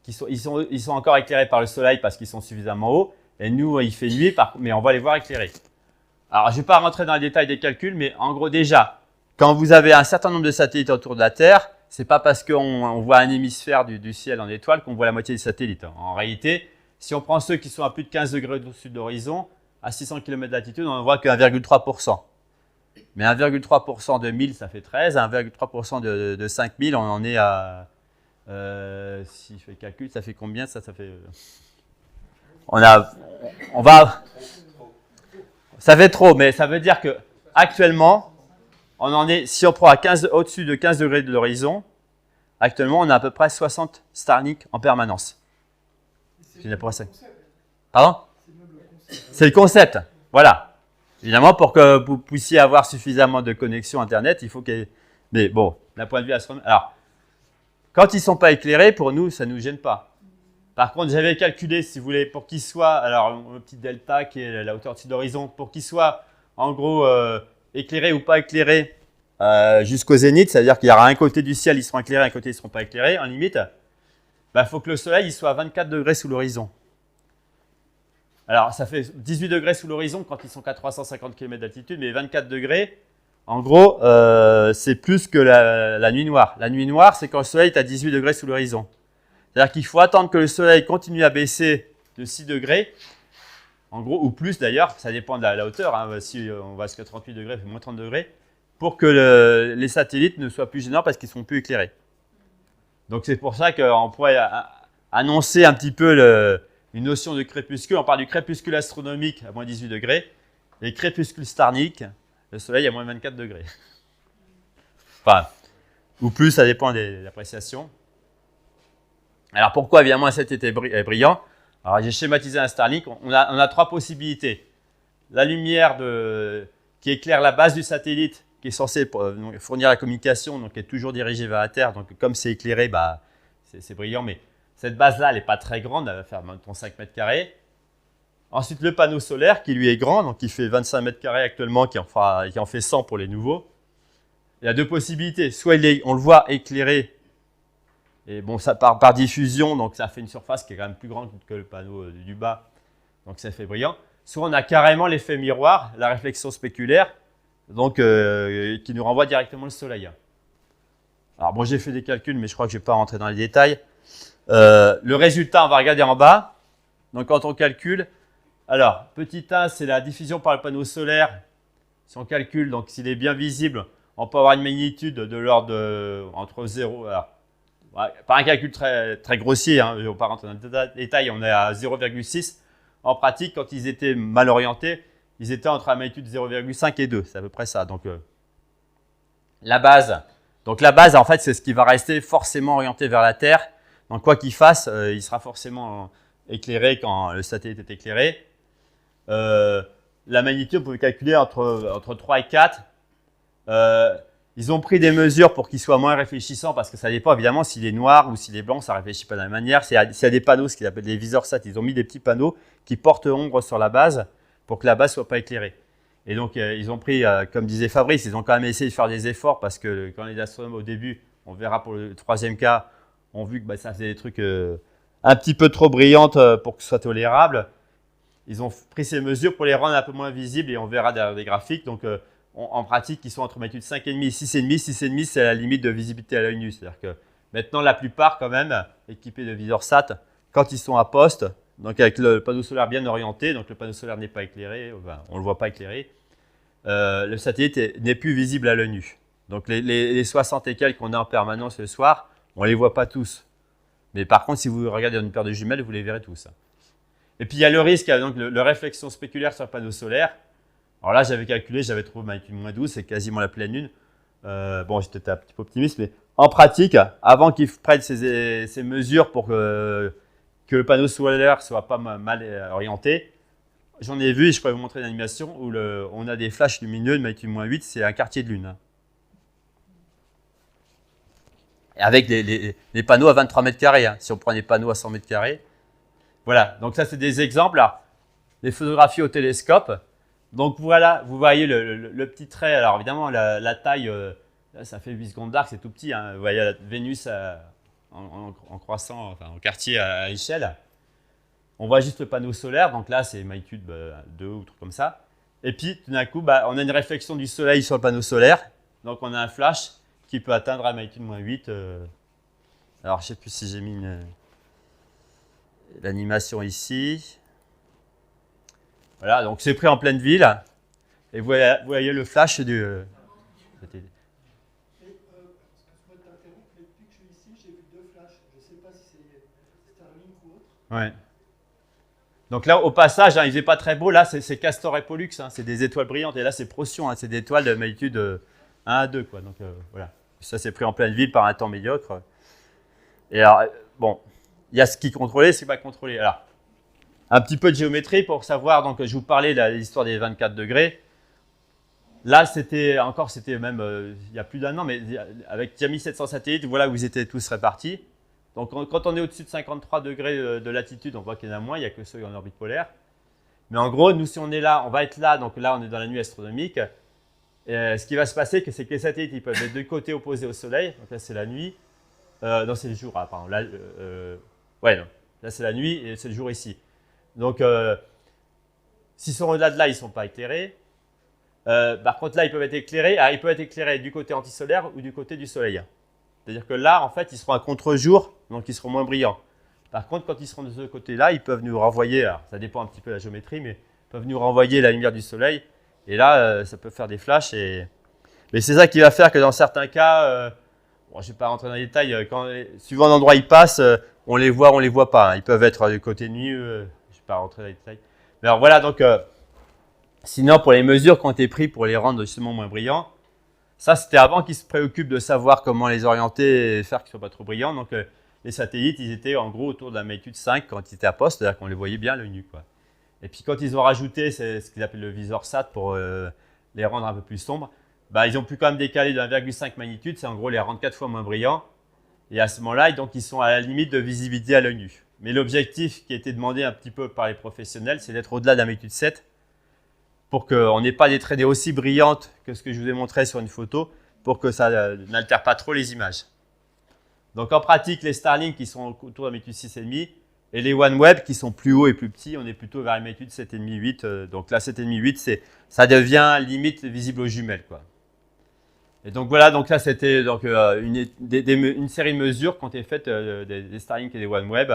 Speaker 1: ils sont encore éclairés par le soleil parce qu'ils sont suffisamment hauts. Et nous, il fait nuit, mais on va les voir éclairés. Alors, je ne vais pas rentrer dans les détails des calculs, mais en gros, déjà, quand vous avez un certain nombre de satellites autour de la Terre, ce n'est pas parce qu'on voit un hémisphère du ciel en étoile qu'on voit la moitié des satellites. En réalité, si on prend ceux qui sont à plus de 15 degrés au-dessus de l'horizon, à 600 km d'altitude, on ne voit que 1,3%. Mais 1,3% de 1000, ça fait 13. 1,3% de 5000, on en est à... si je fais le calcul, ça fait combien? Ça fait... Ça fait trop, mais ça veut dire que actuellement, on en est, si on prend au-dessus de 15 degrés de l'horizon, actuellement, on a à peu près 60 Starlink en permanence. C'est à peu près ça. Pardon? C'est le concept. Voilà. Évidemment, pour que vous puissiez avoir suffisamment de connexion Internet, il faut qu'il y ait... Mais bon, d'un point de vue astronomique... Alors, quand ils ne sont pas éclairés, pour nous, ça ne nous gêne pas. Par contre, j'avais calculé, si vous voulez, pour qu'ils soient, alors un petit delta qui est la hauteur au-dessus de l'horizon, pour qu'ils soient en gros éclairés ou pas éclairés jusqu'au zénith, c'est-à-dire qu'il y aura un côté du ciel, ils seront éclairés, un côté, ils ne seront pas éclairés, en limite, il faut que le soleil il soit à 24 degrés sous l'horizon. Alors, ça fait 18 degrés sous l'horizon quand ils sont qu'à 350 km d'altitude, mais 24 degrés, en gros, c'est plus que la nuit noire. La nuit noire, c'est quand le soleil est à 18 degrés sous l'horizon. C'est-à-dire qu'il faut attendre que le soleil continue à baisser de 6 degrés, en gros, ou plus d'ailleurs, ça dépend de la hauteur. Hein, si on va jusqu'à 38 degrés, il fait moins 30 degrés, pour que les satellites ne soient plus gênants parce qu'ils ne sont plus éclairés. Donc c'est pour ça qu'on pourrait annoncer un petit peu une notion de crépuscule. On parle du crépuscule astronomique à moins 18 degrés, et crépuscule Starlink, le soleil à moins 24 degrés. Enfin, ou plus, ça dépend de l'appréciation. Alors pourquoi évidemment cet été est brillant? Alors j'ai schématisé un Starlink, on a trois possibilités. La lumière qui éclaire la base du satellite, qui est censée fournir la communication, donc qui est toujours dirigée vers la Terre, donc comme c'est éclairé, c'est brillant, mais cette base-là, elle n'est pas très grande, elle va faire maintenant 5 mètres carrés. Ensuite le panneau solaire qui lui est grand, donc qui fait 25 mètres carrés actuellement, qui en fait 100 pour les nouveaux. Il y a deux possibilités, soit on le voit éclairé, et bon, ça part par diffusion, donc ça fait une surface qui est quand même plus grande que le panneau du bas, donc ça fait brillant. Soit on a carrément l'effet miroir, la réflexion spéculaire, donc qui nous renvoie directement le soleil. Alors bon, j'ai fait des calculs, mais je crois que je ne vais pas rentrer dans les détails. Le résultat, on va regarder en bas. Donc quand on calcule, Alors, petit 1, c'est la diffusion par le panneau solaire. Si on calcule, donc s'il est bien visible, on peut avoir une magnitude de l'ordre de entre 0. Alors, par un calcul très, très grossier, hein, on ne va pas rentrer dans le détail, on est à 0,6. En pratique, quand ils étaient mal orientés, ils étaient entre la magnitude 0,5 et 2. C'est à peu près ça. Donc, la base. Donc, la base, en fait, c'est ce qui va rester forcément orienté vers la Terre. Donc, quoi qu'il fasse, il sera forcément éclairé quand le satellite est éclairé. La magnitude, vous pouvez calculer entre 3 et 4. Ils ont pris des mesures pour qu'il soit moins réfléchissant parce que ça dépend évidemment s'il est noir ou s'il est blanc, ça ne réfléchit pas de la même manière. S'il y a des panneaux, ce qu'ils appellent des viseurs SAT, ils ont mis des petits panneaux qui portent ombre sur la base pour que la base ne soit pas éclairée. Et donc, ils ont pris, comme disait Fabrice, ils ont quand même essayé de faire des efforts parce que quand les astronomes au début, on verra pour le troisième cas, ont vu que ça faisait des trucs un petit peu trop brillantes pour que ce soit tolérable. Ils ont pris ces mesures pour les rendre un peu moins visibles et on verra derrière des graphiques. Donc, en pratique, ils sont entre magnitude 5,5 et 6,5. 6,5, c'est la limite de visibilité à l'œil nu. C'est-à-dire que maintenant, la plupart, quand même, équipés de viseurs SAT, quand ils sont à poste, donc avec le panneau solaire bien orienté, donc le panneau solaire n'est pas éclairé, enfin, on ne le voit pas éclairé, le satellite n'est plus visible à l'œil nu. Donc, les 60 et quelques qu'on a en permanence le soir, on ne les voit pas tous. Mais par contre, si vous regardez dans une paire de jumelles, vous les verrez tous. Et puis, il y a le risque, donc le réflexion spéculaire sur le panneau solaire. Alors là, j'avais calculé, j'avais trouvé magnitude -12, c'est quasiment la pleine lune. Bon, j'étais un petit peu optimiste, mais en pratique, avant qu'ils prennent ces mesures pour que le panneau solaire ne soit pas mal orienté, j'en ai vu, et je pourrais vous montrer une animation où on a des flashs lumineux de magnitude -8, c'est un quartier de lune. Et avec des panneaux à 23 mètres carrés, si on prend des panneaux à 100 mètres carrés. Voilà, donc ça c'est des exemples. Alors, des photographies au télescope. Donc voilà, vous voyez le petit trait. Alors évidemment, la taille, là, ça fait 8 secondes d'arc, c'est tout petit. Vous voyez la Vénus en croissant, enfin en quartier à échelle. On voit juste le panneau solaire, donc là c'est magnitude 2 ou truc comme ça. Et puis tout d'un coup, on a une réflexion du soleil sur le panneau solaire. Donc on a un flash qui peut atteindre à magnitude -8. Alors je ne sais plus si j'ai mis l'animation ici. Voilà, donc c'est pris en pleine ville. Et vous voyez le flash du.
Speaker 2: Excuse-moi de t'interrompre, mais depuis que je suis ici, j'ai vu 2 flashs. Je ne sais pas si c'est Starlink ou autre.
Speaker 1: Ouais. Donc là, au passage, il ne faisait pas très beau. Là, c'est Castor et Pollux. C'est des étoiles brillantes. Et là, c'est Procyon. C'est des étoiles de magnitude 1 à 2. Quoi. Donc voilà. Ça, c'est pris en pleine ville par un temps médiocre. Et alors, bon, il y a ce qui est contrôlé, ce qui n'est pas contrôlé. Alors, un petit peu de géométrie pour savoir, donc je vous parlais de l'histoire des 24 degrés. Là, c'était même il y a plus d'un an, mais avec Tiami 700 satellites, voilà où ils étaient tous répartis. Donc quand on est au-dessus de 53 degrés de latitude, on voit qu'il y en a moins, il n'y a que ceux en orbite polaire. Mais en gros, nous, si on est là, on va être là, donc là, on est dans la nuit astronomique. Et, ce qui va se passer, c'est que les satellites, ils peuvent être de côté opposés au Soleil. Donc là, c'est la nuit. Non, c'est le jour, pardon. Là, ouais, non. Là, c'est la nuit et c'est le jour ici. Donc, s'ils sont au-delà de là, ils ne sont pas éclairés. Par contre, là, ils peuvent être éclairés. Ils peuvent être éclairés du côté antisolaire ou du côté du soleil. C'est-à-dire que là, en fait, ils seront à contre-jour, donc ils seront moins brillants. Par contre, quand ils seront de ce côté-là, ils peuvent nous renvoyer, alors ça dépend un petit peu de la géométrie, mais ils peuvent nous renvoyer la lumière du soleil. Et là, ça peut faire des flashs. Mais c'est ça qui va faire que dans certains cas, bon, je ne vais pas rentrer dans les détails, suivant l'endroit où ils passent, on les voit, on ne les voit pas. Ils peuvent être du côté nu, je ne vais pas rentrer dans les détails. Mais alors voilà, donc, sinon, pour les mesures qui ont été prises pour les rendre justement moins brillants, ça c'était avant qu'ils se préoccupent de savoir comment les orienter et faire qu'ils ne soient pas trop brillants. Donc, les satellites, ils étaient en gros autour de la magnitude 5 quand ils étaient à poste, c'est-à-dire qu'on les voyait bien à l'œil nu, quoi. Et puis quand ils ont rajouté ce qu'ils appellent le viseur SAT pour les rendre un peu plus sombres, ils ont pu quand même décaler de 1,5 magnitude, c'est en gros les rendre 4 fois moins brillants. Et à ce moment-là, donc, ils sont à la limite de visibilité à l'œil nu. Mais l'objectif qui a été demandé un petit peu par les professionnels, c'est d'être au-delà de la magnitude 7 pour qu'on n'ait pas des traînées aussi brillantes que ce que je vous ai montré sur une photo, pour que ça n'altère pas trop les images. Donc en pratique, les Starlink qui sont autour de la magnitude 6,5 et les OneWeb qui sont plus hauts et plus petits, on est plutôt vers la magnitude 7,5, 8. Donc là, 7,5, 8, ça devient limite visible aux jumelles, quoi. Et donc voilà, donc là c'était donc, une série de mesures qui ont été faites des Starlink et des OneWeb.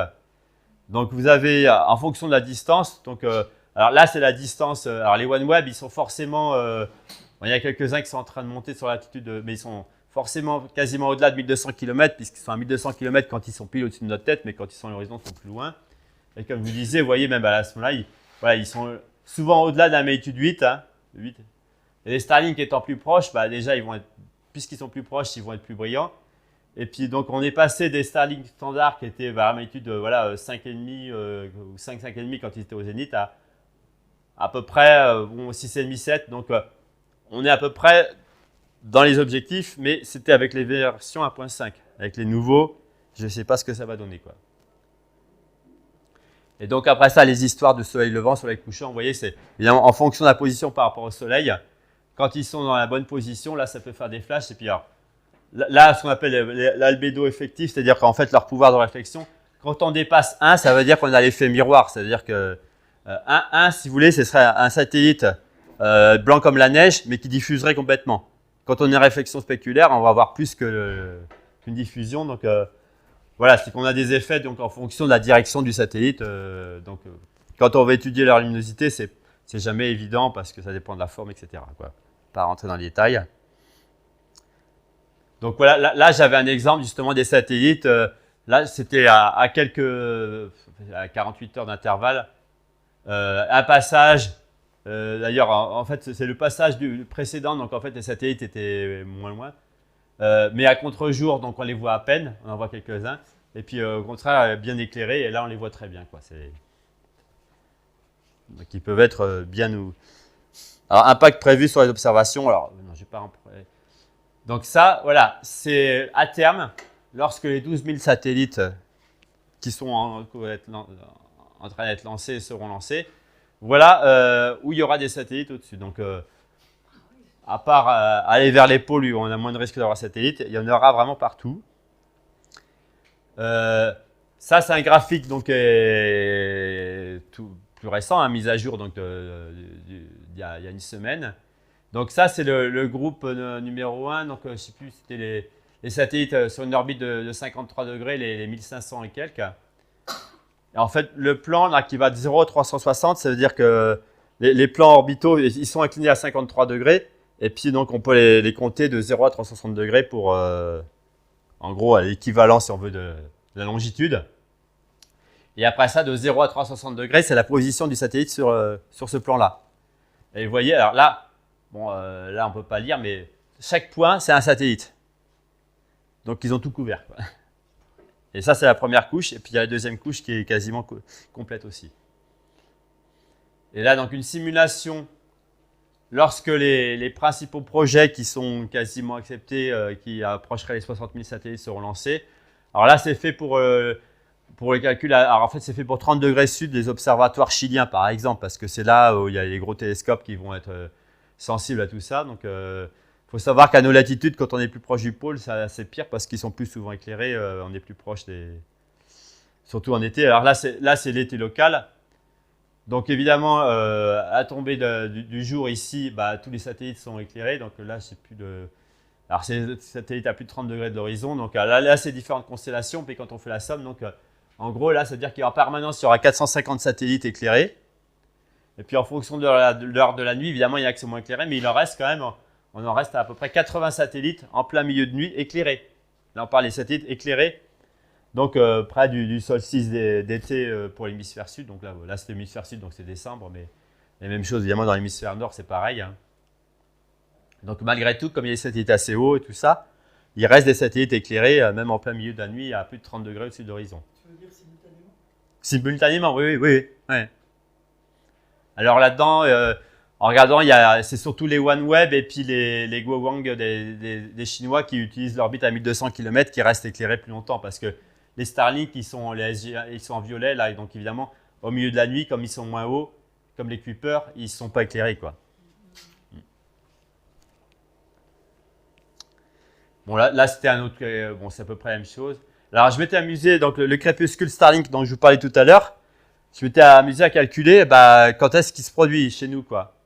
Speaker 1: Donc vous avez, en fonction de la distance, donc Alors là, c'est la distance. Alors les OneWeb, ils sont forcément… bon, il y a quelques-uns qui sont en train de monter sur l'altitude, mais ils sont forcément quasiment au-delà de 1200 km, puisqu'ils sont à 1200 km quand ils sont pile au-dessus de notre tête, mais quand ils sont à l'horizon, ils sont plus loin. Et comme je vous disais, vous voyez, même à ce moment-là, voilà, ils sont souvent au-delà de la magnitude 8. Hein, 8. Et les Starlink étant plus proches, bah, déjà, ils vont être, puisqu'ils sont plus proches, ils vont être plus brillants. Et puis, donc, on est passé des Starlink standards qui étaient à magnitude voilà, 5,5 ou 5,5 quand ils étaient au zénith à peu près bon, 6,5, 7. Donc, on est à peu près dans les objectifs, mais c'était avec les versions 1.5. Avec les nouveaux, je ne sais pas ce que ça va donner, quoi. Et donc, après ça, les histoires de soleil levant, soleil couchant, vous voyez, c'est évidemment en fonction de la position par rapport au soleil. Quand ils sont dans la bonne position, là, ça peut faire des flashs. Et puis, alors, là, ce qu'on appelle l'albédo effectif, c'est-à-dire qu'en fait, leur pouvoir de réflexion, quand on dépasse 1, ça veut dire qu'on a l'effet miroir. C'est-à-dire que 1, si vous voulez, ce serait un satellite blanc comme la neige, mais qui diffuserait complètement. Quand on est en réflexion spéculaire, on va avoir plus qu'une diffusion. Donc, voilà, c'est qu'on a des effets donc, en fonction de la direction du satellite. Quand on va étudier leur luminosité, c'est jamais évident parce que ça dépend de la forme, etc. Quoi. Pas rentrer dans les détails. Donc voilà, là j'avais un exemple justement des satellites. Là, c'était à 48 heures d'intervalle. Un passage, d'ailleurs, en fait, c'est le passage du précédent. Donc en fait, les satellites étaient moins loin. Mais à contre-jour, donc on les voit à peine, on en voit quelques-uns. Et puis au contraire, bien éclairés, et là on les voit très bien. Quoi. Donc ils peuvent être bien ou… Alors, impact prévu sur les observations. Alors, non, j'ai pas un… Donc ça, voilà, c'est à terme, lorsque les 12 000 satellites qui sont en train d'être lancés seront lancés, voilà où il y aura des satellites au-dessus. Donc, à part aller vers les pôles où on a moins de risque d'avoir satellites, il y en aura vraiment partout. Ça, c'est un graphique donc, plus récent, hein, mise à jour donc, il y a une semaine. Donc ça, c'est le groupe numéro 1. Donc, je ne sais plus, c'était les satellites sur une orbite de 53 degrés, les 1500 et quelques. Et en fait, le plan là, qui va de 0 à 360, ça veut dire que les plans orbitaux, ils sont inclinés à 53 degrés. Et puis, donc, on peut les compter de 0 à 360 degrés pour, en gros, l'équivalent, si on veut, de la longitude. Et après ça, de 0 à 360 degrés, c'est la position du satellite sur ce plan-là. Et vous voyez, alors là, bon, là, on ne peut pas lire, mais chaque point, c'est un satellite. Donc, ils ont tout couvert. Quoi. Et ça, c'est la première couche. Et puis, il y a la deuxième couche qui est quasiment complète aussi. Et là, donc, une simulation, lorsque les principaux projets qui sont quasiment acceptés, qui approcheraient les 60 000 satellites, seront lancés. Alors là, c'est fait pour les calculs. Alors, en fait, c'est fait pour 30 degrés sud des observatoires chiliens, par exemple, parce que c'est là où il y a les gros télescopes qui vont être sensibles à tout ça. Donc, faut savoir qu'à nos latitudes, quand on est plus proche du pôle, c'est pire parce qu'ils sont plus souvent éclairés. On est plus proche surtout en été. Alors là, c'est l'été local. Donc évidemment, à tomber du jour ici, bah, tous les satellites sont éclairés. Donc là, c'est plus de… Alors c'est des satellites à plus de 30 degrés de l'horizon. Donc là, c'est différentes constellations. Puis quand on fait la somme, donc en gros, là, ça veut dire qu'en permanence, il y aura 450 satellites éclairés. Et puis en fonction de l'heure de la nuit, évidemment, il y en a qui sont moins éclairés, mais il en reste quand même… On en reste à peu près 80 satellites en plein milieu de nuit éclairés. Là, on parle des satellites éclairés, donc près du solstice d'été pour l'hémisphère sud. Donc là c'est l'hémisphère sud, donc c'est décembre, mais la même chose évidemment dans l'hémisphère nord, c'est pareil. Hein. Donc malgré tout, comme il y a des satellites assez hauts et tout ça, il reste des satellites éclairés, même en plein milieu de la nuit, à plus de 30 degrés au-dessus de l'horizon.
Speaker 2: Tu veux dire simultanément?
Speaker 1: Simultanément, oui. Ouais. Alors là-dedans… en regardant, c'est surtout les OneWeb et puis les Guowang des Chinois qui utilisent l'orbite à 1200 km qui restent éclairés plus longtemps parce que les Starlink, ils sont en violet là, et donc évidemment, au milieu de la nuit, comme ils sont moins hauts, comme les Kuiper, ils ne sont pas éclairés. Quoi. Bon, là c'était un autre, bon, c'est à peu près la même chose. Alors, je m'étais amusé, donc le crépuscule Starlink dont je vous parlais tout à l'heure, je m'étais amusé à calculer quand est-ce qu'il se produit chez nous, quoi.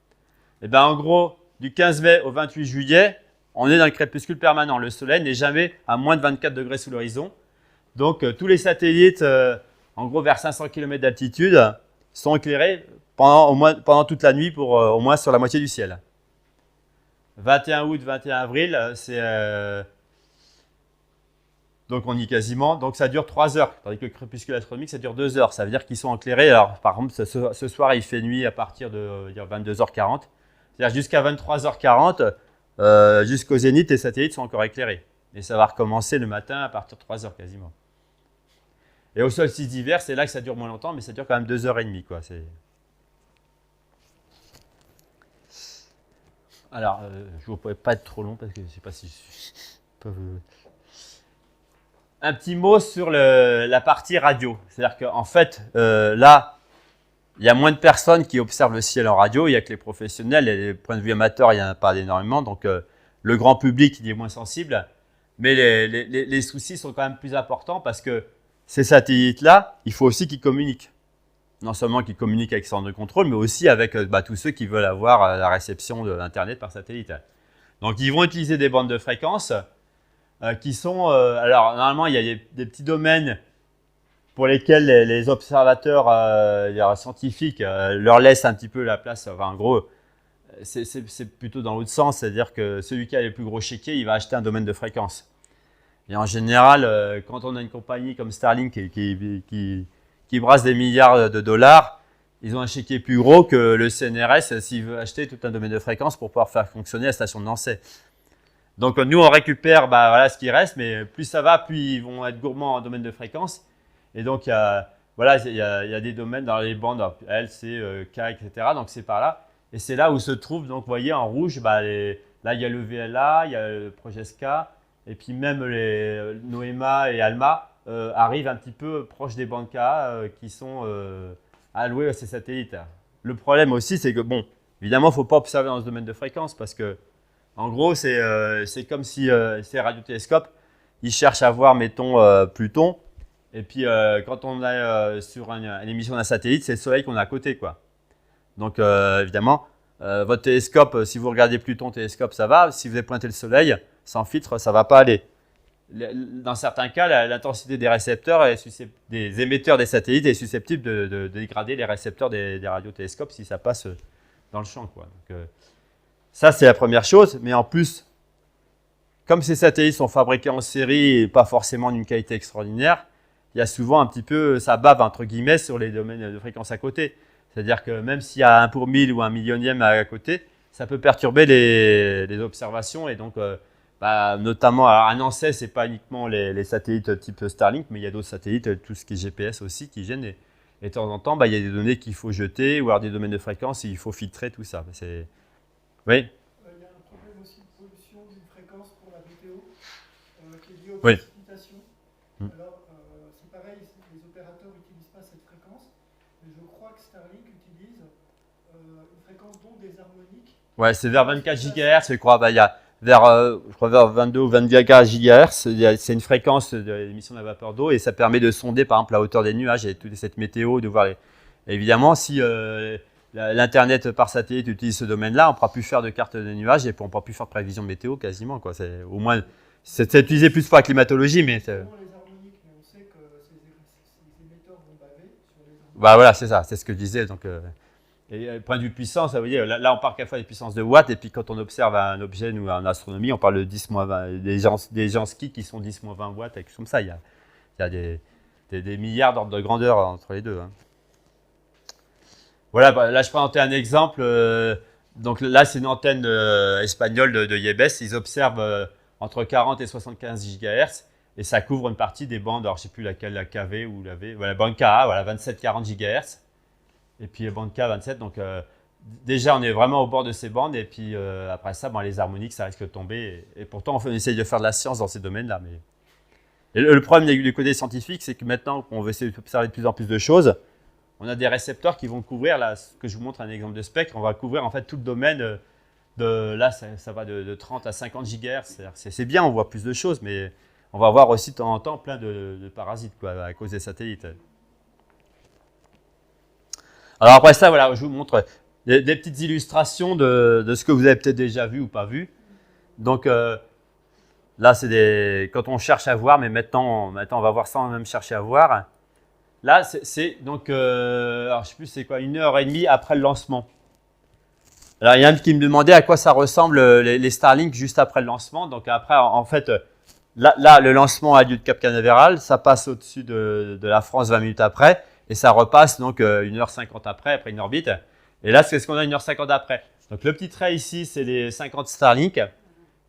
Speaker 1: Et bien, en gros, du 15 mai au 28 juillet, on est dans le crépuscule permanent. Le soleil n'est jamais à moins de 24 degrés sous l'horizon. Donc, tous les satellites, en gros, vers 500 km d'altitude, sont éclairés pendant toute la nuit, pour au moins sur la moitié du ciel. 21 août, 21 avril, c'est donc on y est quasiment, donc ça dure 3 heures, tandis que le crépuscule astronomique, ça dure 2 heures. Ça veut dire qu'ils sont éclairés. Alors, par exemple, ce soir, il fait nuit à partir de 22h40. C'est-à-dire jusqu'à 23h40, jusqu'au zénith, les satellites sont encore éclairés. Et ça va recommencer le matin à partir de 3 heures quasiment. Et au solstice d'hiver, c'est là que ça dure moins longtemps, mais ça dure quand même 2h30, quoi. Alors, je ne pourrais pas être trop long parce que je ne sais pas si je peux... Un petit mot sur la partie radio. C'est-à-dire qu'en fait, là, il y a moins de personnes qui observent le ciel en radio. Il n'y a que les professionnels. Et les points de vue amateurs, il n'y en a pas énormément. Donc, le grand public, il est moins sensible. Mais les soucis sont quand même plus importants parce que ces satellites-là, il faut aussi qu'ils communiquent. Non seulement qu'ils communiquent avec centre de contrôle, mais aussi avec tous ceux qui veulent avoir la réception de l'Internet par satellite. Donc, ils vont utiliser des bandes de fréquences qui sont… alors, normalement, il y a des petits domaines pour lesquels les observateurs scientifiques leur laissent un petit peu la place. Enfin, en gros, c'est plutôt dans l'autre sens, c'est-à-dire que celui qui a les plus gros chéquiers, il va acheter un domaine de fréquence. Et en général, quand on a une compagnie comme Starlink qui brasse des milliards de dollars, ils ont un chéquier plus gros que le CNRS s'il veut acheter tout un domaine de fréquence pour pouvoir faire fonctionner la station de Nancy. Donc nous, on récupère voilà, ce qui reste, mais plus ça va, plus ils vont être gourmands en domaine de fréquence. Et donc, il y a des domaines dans les bandes L, C, K, etc. Donc, c'est par là. Et c'est là où se trouve, donc, vous voyez, en rouge, là, il y a le VLA, il y a le Progesca, et puis même les Noema et Alma arrivent un petit peu proches des bandes K qui sont allouées à ces satellites. Le problème aussi, c'est que, bon, évidemment, il ne faut pas observer dans ce domaine de fréquence parce que, en gros, c'est comme si ces radiotélescopes, ils cherchent à voir, mettons, Pluton. Et puis, quand on est sur une émission d'un satellite, c'est le Soleil qu'on a à côté, quoi. Donc, évidemment, votre télescope, si vous regardez Pluton télescope, ça va. Si vous avez pointé le Soleil, sans filtre, ça ne va pas aller. Dans certains cas, l'intensité des récepteurs, des émetteurs des satellites est susceptible de dégrader les récepteurs des radiotélescopes si ça passe dans le champ, quoi. Donc, ça, c'est la première chose. Mais en plus, comme ces satellites sont fabriqués en série et pas forcément d'une qualité extraordinaire, il y a souvent un petit peu, ça bave entre guillemets sur les domaines de fréquence à côté. C'est-à-dire que même s'il y a 1 pour 1000 ou 1 millionième à côté, ça peut perturber les observations. Et donc, notamment à Nancy, ce n'est pas uniquement les satellites type Starlink, mais il y a d'autres satellites, tout ce qui est GPS aussi, qui gênent. Et de temps en temps, il y a des données qu'il faut jeter ou alors des domaines de fréquence et il faut filtrer tout ça. Oui.
Speaker 2: Il y a un problème aussi de pollution d'une fréquence pour la météo qui est liée aux
Speaker 1: Oui.
Speaker 2: précipitations. Alors, c'est pareil, les opérateurs n'utilisent pas cette fréquence, mais je crois que Starlink utilise une fréquence d'onde des harmoniques.
Speaker 1: Ouais, c'est vers 24 GHz, je crois. Il y a vers 22 ou 24 GHz, c'est une fréquence de l'émission de la vapeur d'eau et ça permet de sonder, par exemple, la hauteur des nuages et toute cette météo, de voir évidemment, si l'Internet par satellite utilise ce domaine-là, on ne pourra plus faire de cartes de nuages et on ne pourra plus faire de prévision de météo quasiment, quoi. Au moins, c'est utilisé plus pour la climatologie, mais…
Speaker 2: Les harmoniques, mais on sait que ces émetteurs vont baver sur les harmoniques.
Speaker 1: Voilà, c'est ça, c'est ce que je disais. Donc, et point de vue puissance, ça veut dire, là on parle quelquefois des puissances de watts, et puis quand on observe un objet ou en astronomie, on parle de 10-20, des gens ski qui sont 10-20 watts, quelque chose comme ça. Il y a des milliards d'ordres de grandeur entre les deux. Hein. Voilà, là je présentais un exemple. Donc là, c'est une antenne espagnole de Yebes. Ils observent entre 40 et 75 GHz et ça couvre une partie des bandes. Alors je ne sais plus laquelle, la KV ou la V. Voilà, bande KA, voilà, 27-40 GHz. Et puis bande K, 27. Donc déjà, on est vraiment au bord de ces bandes. Et puis après ça, les harmoniques, ça risque de tomber. Et pourtant, on essaye de faire de la science dans ces domaines-là. Mais… Et le problème du côté scientifique, c'est que maintenant qu'on veut essayer d'observer de plus en plus de choses, on a des récepteurs qui vont couvrir, là, ce que je vous montre un exemple de spectre, on va couvrir en fait tout le domaine là, ça va de 30 à 50 GHz. C'est bien, on voit plus de choses, mais on va avoir aussi de temps en temps plein de parasites, quoi, à cause des satellites. Alors après ça, voilà, je vous montre des petites illustrations de ce que vous avez peut-être déjà vu ou pas vu. Donc là, c'est quand on cherche à voir, mais maintenant on va voir sans même chercher à voir. là, c'est donc, alors je sais plus c'est quoi, 1h30 après le lancement. Alors il y en a un qui me demandait à quoi ça ressemble les Starlink juste après le lancement. Donc après, en fait, là, le lancement a lieu de Cap Canaveral, ça passe au-dessus de la France 20 minutes après, et ça repasse donc 1h50 après une orbite. Et là, c'est ce qu'on a 1h50 après. Donc le petit trait ici, c'est les 50 Starlink.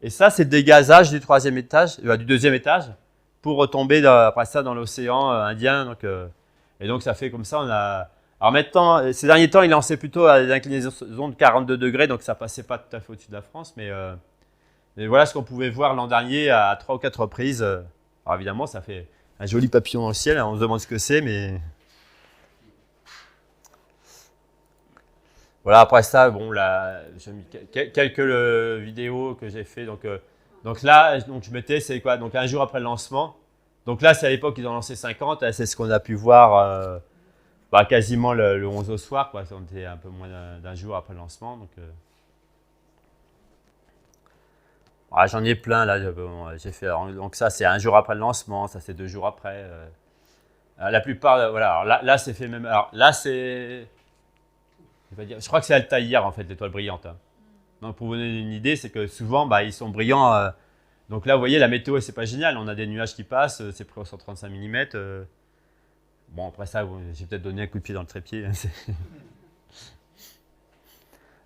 Speaker 1: Et ça, c'est le dégazage du troisième étage, du deuxième étage, pour retomber après ça dans l'océan Indien. Donc, et donc ça fait comme ça, on a... Alors maintenant, ces derniers temps, il lançait plutôt à des inclinaisons de 42 degrés, donc ça passait pas tout à fait au-dessus de la France. Mais voilà ce qu'on pouvait voir l'an dernier à 3 ou 4 reprises. Alors évidemment, ça fait un joli papillon dans le ciel, hein, on se demande ce que c'est, mais... Voilà, après ça, bon, là, j'ai mis quelques vidéos que j'ai fait. Donc là, je mettais, c'est quoi? Donc un jour après le lancement. Donc là, c'est à l'époque, ils ont lancé 50. C'est ce qu'on a pu voir quasiment le 11 au soir, quoi. On était un peu moins d'un jour après le lancement. Donc, j'en ai plein, là. J'ai fait, donc ça, c'est un jour après le lancement. Ça, c'est 2 jours après. La plupart, voilà. Alors là, c'est fait même... Alors là, c'est... Je crois que c'est Altaïr, en fait, l'étoile brillante. Hein. Donc, pour vous donner une idée, c'est que souvent, ils sont brillants. Donc là, vous voyez, la météo, c'est pas génial. On a des nuages qui passent, c'est près aux 135 mm. Bon, après ça, j'ai peut-être donné un coup de pied dans le trépied. Hein,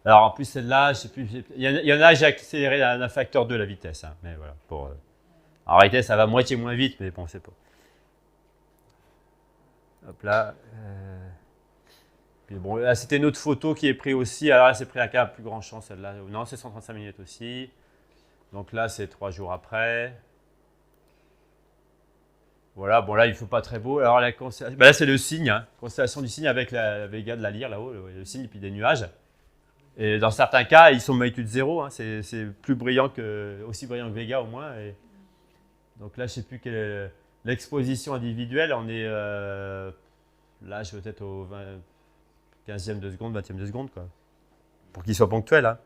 Speaker 1: alors, en plus, celle-là, je sais plus. Il y en a, j'ai accéléré d'un facteur 2 la vitesse. Hein, mais voilà. En réalité, ça va moitié moins vite, mais bon, c'est pas. Hop là. Bon, là, c'était une autre photo qui est prise aussi. Alors là, c'est pris à un plus grand champ, celle-là. Non, c'est 135 mm aussi. Donc là, c'est 3 jours après. Voilà, bon là, il ne faut pas très beau. Alors là, c'est le cygne, hein. Constellation du cygne avec la Vega de la Lyre là-haut, le cygne et puis des nuages. Et dans certains cas, ils sont magnitude 0. Hein. C'est plus brillant aussi brillant que Vega au moins. Et donc là, je ne sais plus quelle est l'exposition individuelle. On est là, je suis peut-être au 15e de seconde, 20e de seconde, quoi. Pour qu'il soit ponctuel. Hein.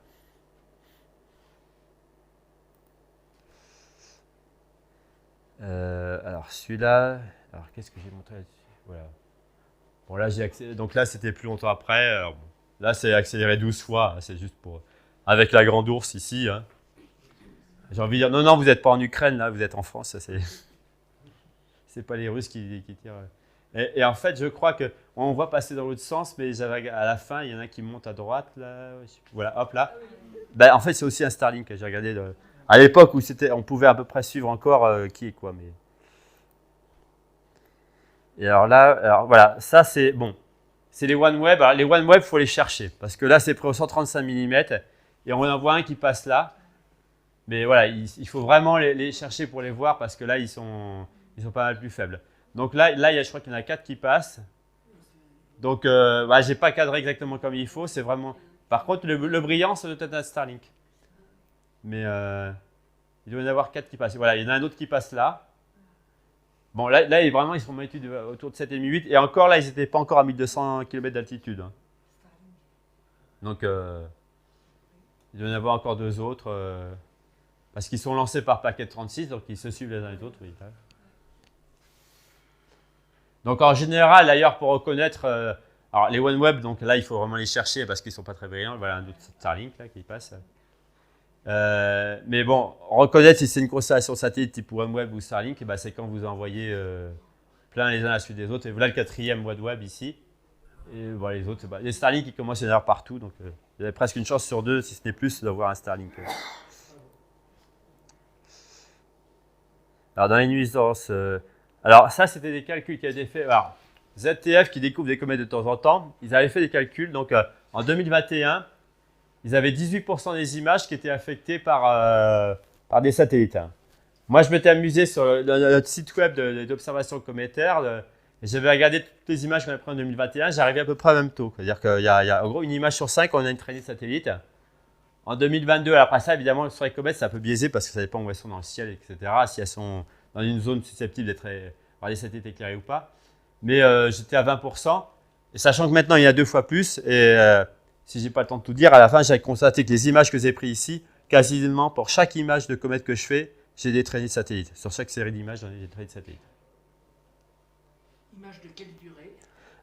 Speaker 1: Alors celui-là, alors qu'est-ce que j'ai montré là-dessus? Voilà. Bon là, j'ai accéléré. Donc là, c'était plus longtemps après. Alors, bon, là, c'est accéléré 12 fois. Hein. C'est juste pour... Avec la grande ours ici. Hein. J'ai envie de dire, non, vous n'êtes pas en Ukraine, là, vous êtes en France. C'est pas les Russes qui tirent. Et en fait, je crois qu'on voit passer dans l'autre sens, mais à la fin, il y en a qui montent à droite. Là. Voilà, hop là. En fait, c'est aussi un Starlink que j'ai regardé à l'époque où on pouvait à peu près suivre encore qui est quoi. Mais... Et alors là, voilà, ça c'est bon. C'est les OneWeb. Alors, les OneWeb, il faut les chercher parce que là, c'est près aux 135 mm et on en voit un qui passe là. Mais voilà, il faut vraiment les chercher pour les voir parce que là, ils sont pas mal plus faibles. Donc là, je crois qu'il y en a 4 qui passent. Donc, je n'ai pas cadré exactement comme il faut. C'est vraiment. Par contre, le brillant, ça doit être un Starlink. Mais il doit y en avoir 4 qui passent. Voilà, il y en a un autre qui passe là. Bon, là vraiment, ils sont magnitude autour de 7,5 8. Et encore, là, ils n'étaient pas encore à 1200 km d'altitude. Hein. Donc, il doit y en avoir encore 2 autres. Parce qu'ils sont lancés par paquet 36, donc ils se suivent les uns les autres. Oui. Donc en général, d'ailleurs, pour reconnaître, alors les OneWeb, donc là, il faut vraiment les chercher parce qu'ils ne sont pas très brillants. Voilà un autre Starlink là qui passe. Mais bon, reconnaître si c'est une constellation satellite type OneWeb ou Starlink, c'est quand vous envoyez plein les uns à la suite des autres. Et voilà le 4e OneWeb ici. Et voilà les autres, les Starlink, ils commencent à y en avoir partout. Donc vous avez presque une chance sur 2, si ce n'est plus, d'avoir un Starlink. Alors dans les nuisances... Alors ça, c'était des calculs qui avaient été faits. Alors, ZTF qui découvre des comètes de temps en temps, ils avaient fait des calculs. Donc en 2021, ils avaient 18% des images qui étaient affectées par des satellites. Hein. Moi, je m'étais amusé sur notre site web d'observation cométaire. Et j'avais regardé toutes les images qu'on avait prises en 2021. J'arrivais à peu près au même taux. C'est-à-dire qu'il y a en gros une image sur 5, on a une traînée de satellites. En 2022, après ça, évidemment, sur les comètes, c'est un peu biaisé parce que ça dépend où elles sont dans le ciel, etc. Si elles sont dans une zone susceptible d'être par des satellites éclairés ou pas. Mais j'étais à 20%. Et sachant que maintenant, il y a 2 fois plus. Et si je n'ai pas le temps de tout dire, à la fin, j'ai constaté que les images que j'ai prises ici, quasiment pour chaque image de comète que je fais, j'ai des traînées de satellites. Sur chaque série d'images, j'en ai des traînées de satellites.
Speaker 5: Images de quelle durée?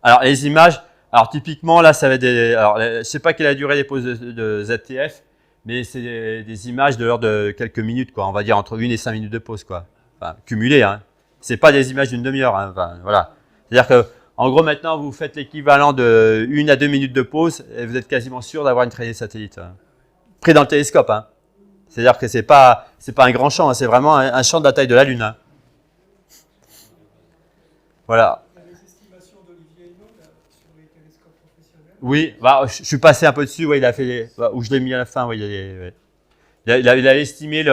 Speaker 1: Alors, les images, alors typiquement, là, ça va être des. Alors, je ne sais pas quelle est la durée des pauses de ZTF, mais c'est des images de l'ordre de quelques minutes, quoi. On va dire entre 1 et 5 minutes de pause, quoi. Enfin, cumulées, hein. Ce n'est pas des images d'une demi-heure, hein. Enfin, voilà. C'est-à-dire que, en gros, maintenant, vous faites l'équivalent de 1 à 2 minutes de pause et vous êtes quasiment sûr d'avoir une traînée de satellite. Hein. Pris dans le télescope, hein. C'est-à-dire que ce n'est pas un grand champ, hein. C'est vraiment un champ de la taille de la Lune, hein. Voilà.
Speaker 2: Il y a les estimations d'Olivier Hénaud sur les télescopes professionnels.
Speaker 1: Oui, bah, je suis passé un peu dessus, ouais, il a fait, où je l'ai mis à la fin, ouais, ouais. Il a estimé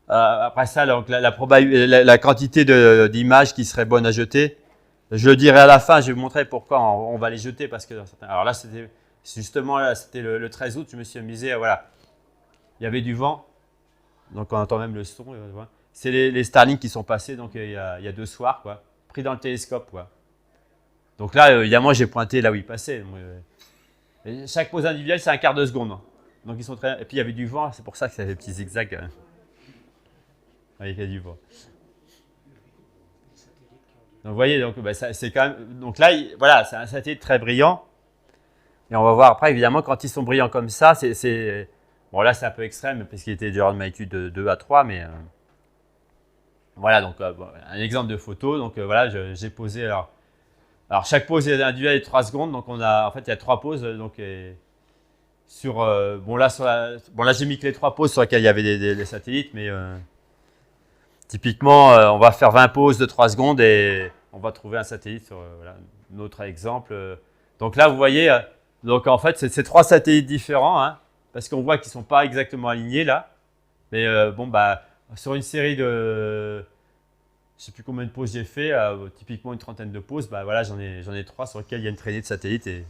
Speaker 1: après ça donc, la quantité d'images qui seraient bonnes à jeter. Je le dirai à la fin, je vais vous montrer pourquoi on va les jeter. Parce que, alors là, c'était justement c'était le 13 août, je me suis amusé, voilà. Il y avait du vent, donc on entend même le son. Voilà. C'est les Starlink qui sont passés, donc il y a 2 soirs, quoi, pris dans le télescope, quoi. Donc là, évidemment, j'ai pointé là où il passait. Et chaque pause individuelle, c'est un quart de seconde. Donc ils sont très. Et puis il y avait du vent, c'est pour ça que ça fait des petits zigzags. Hein. Oui, il y a du vent. Donc vous voyez, donc, bah, c'est quand même. Donc là, voilà, c'est un satellite très brillant. Et on va voir après, évidemment, quand ils sont brillants comme ça, c'est. Bon, là, c'est un peu extrême, parce qu'il était de l'ordre de magnitude de 2 à 3, mais. Voilà, donc bon, un exemple de photo. Donc voilà, j'ai posé. Alors, chaque pause individuelle est 3 secondes, donc en fait, il y a 3 pauses. Donc, bon, là, j'ai mis que les 3 pauses sur lesquelles il y avait des satellites, mais typiquement, on va faire 20 pauses de 3 secondes et on va trouver un satellite sur voilà, un autre exemple. Donc là, vous voyez, donc en fait, c'est 3 satellites différents, hein, parce qu'on voit qu'ils ne sont pas exactement alignés là. Mais bon, bah, sur une série de. Je ne sais plus combien de pauses j'ai fait, typiquement une trentaine de pauses, bah voilà, j'en ai 3 sur lesquelles il y a une traînée de satellites. Et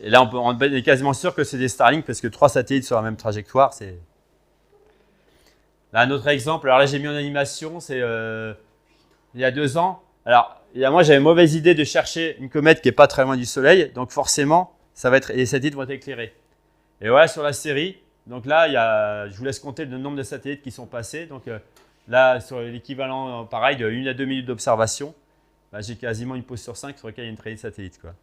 Speaker 1: là, on est quasiment sûr que c'est des Starlink parce que 3 satellites sur la même trajectoire, c'est. Là, un autre exemple, alors là, j'ai mis en animation, c'est il y a 2 ans. Alors, moi, j'avais mauvaise idée de chercher une comète qui n'est pas très loin du Soleil, donc forcément, les satellites vont être éclairés. Et voilà, sur la série, donc là, je vous laisse compter le nombre de satellites qui sont passés. Donc, là, sur l'équivalent, pareil, de 1 à 2 minutes d'observation, bah, j'ai quasiment une pause sur 5 sur laquelle il y a une traînée de satellites, quoi.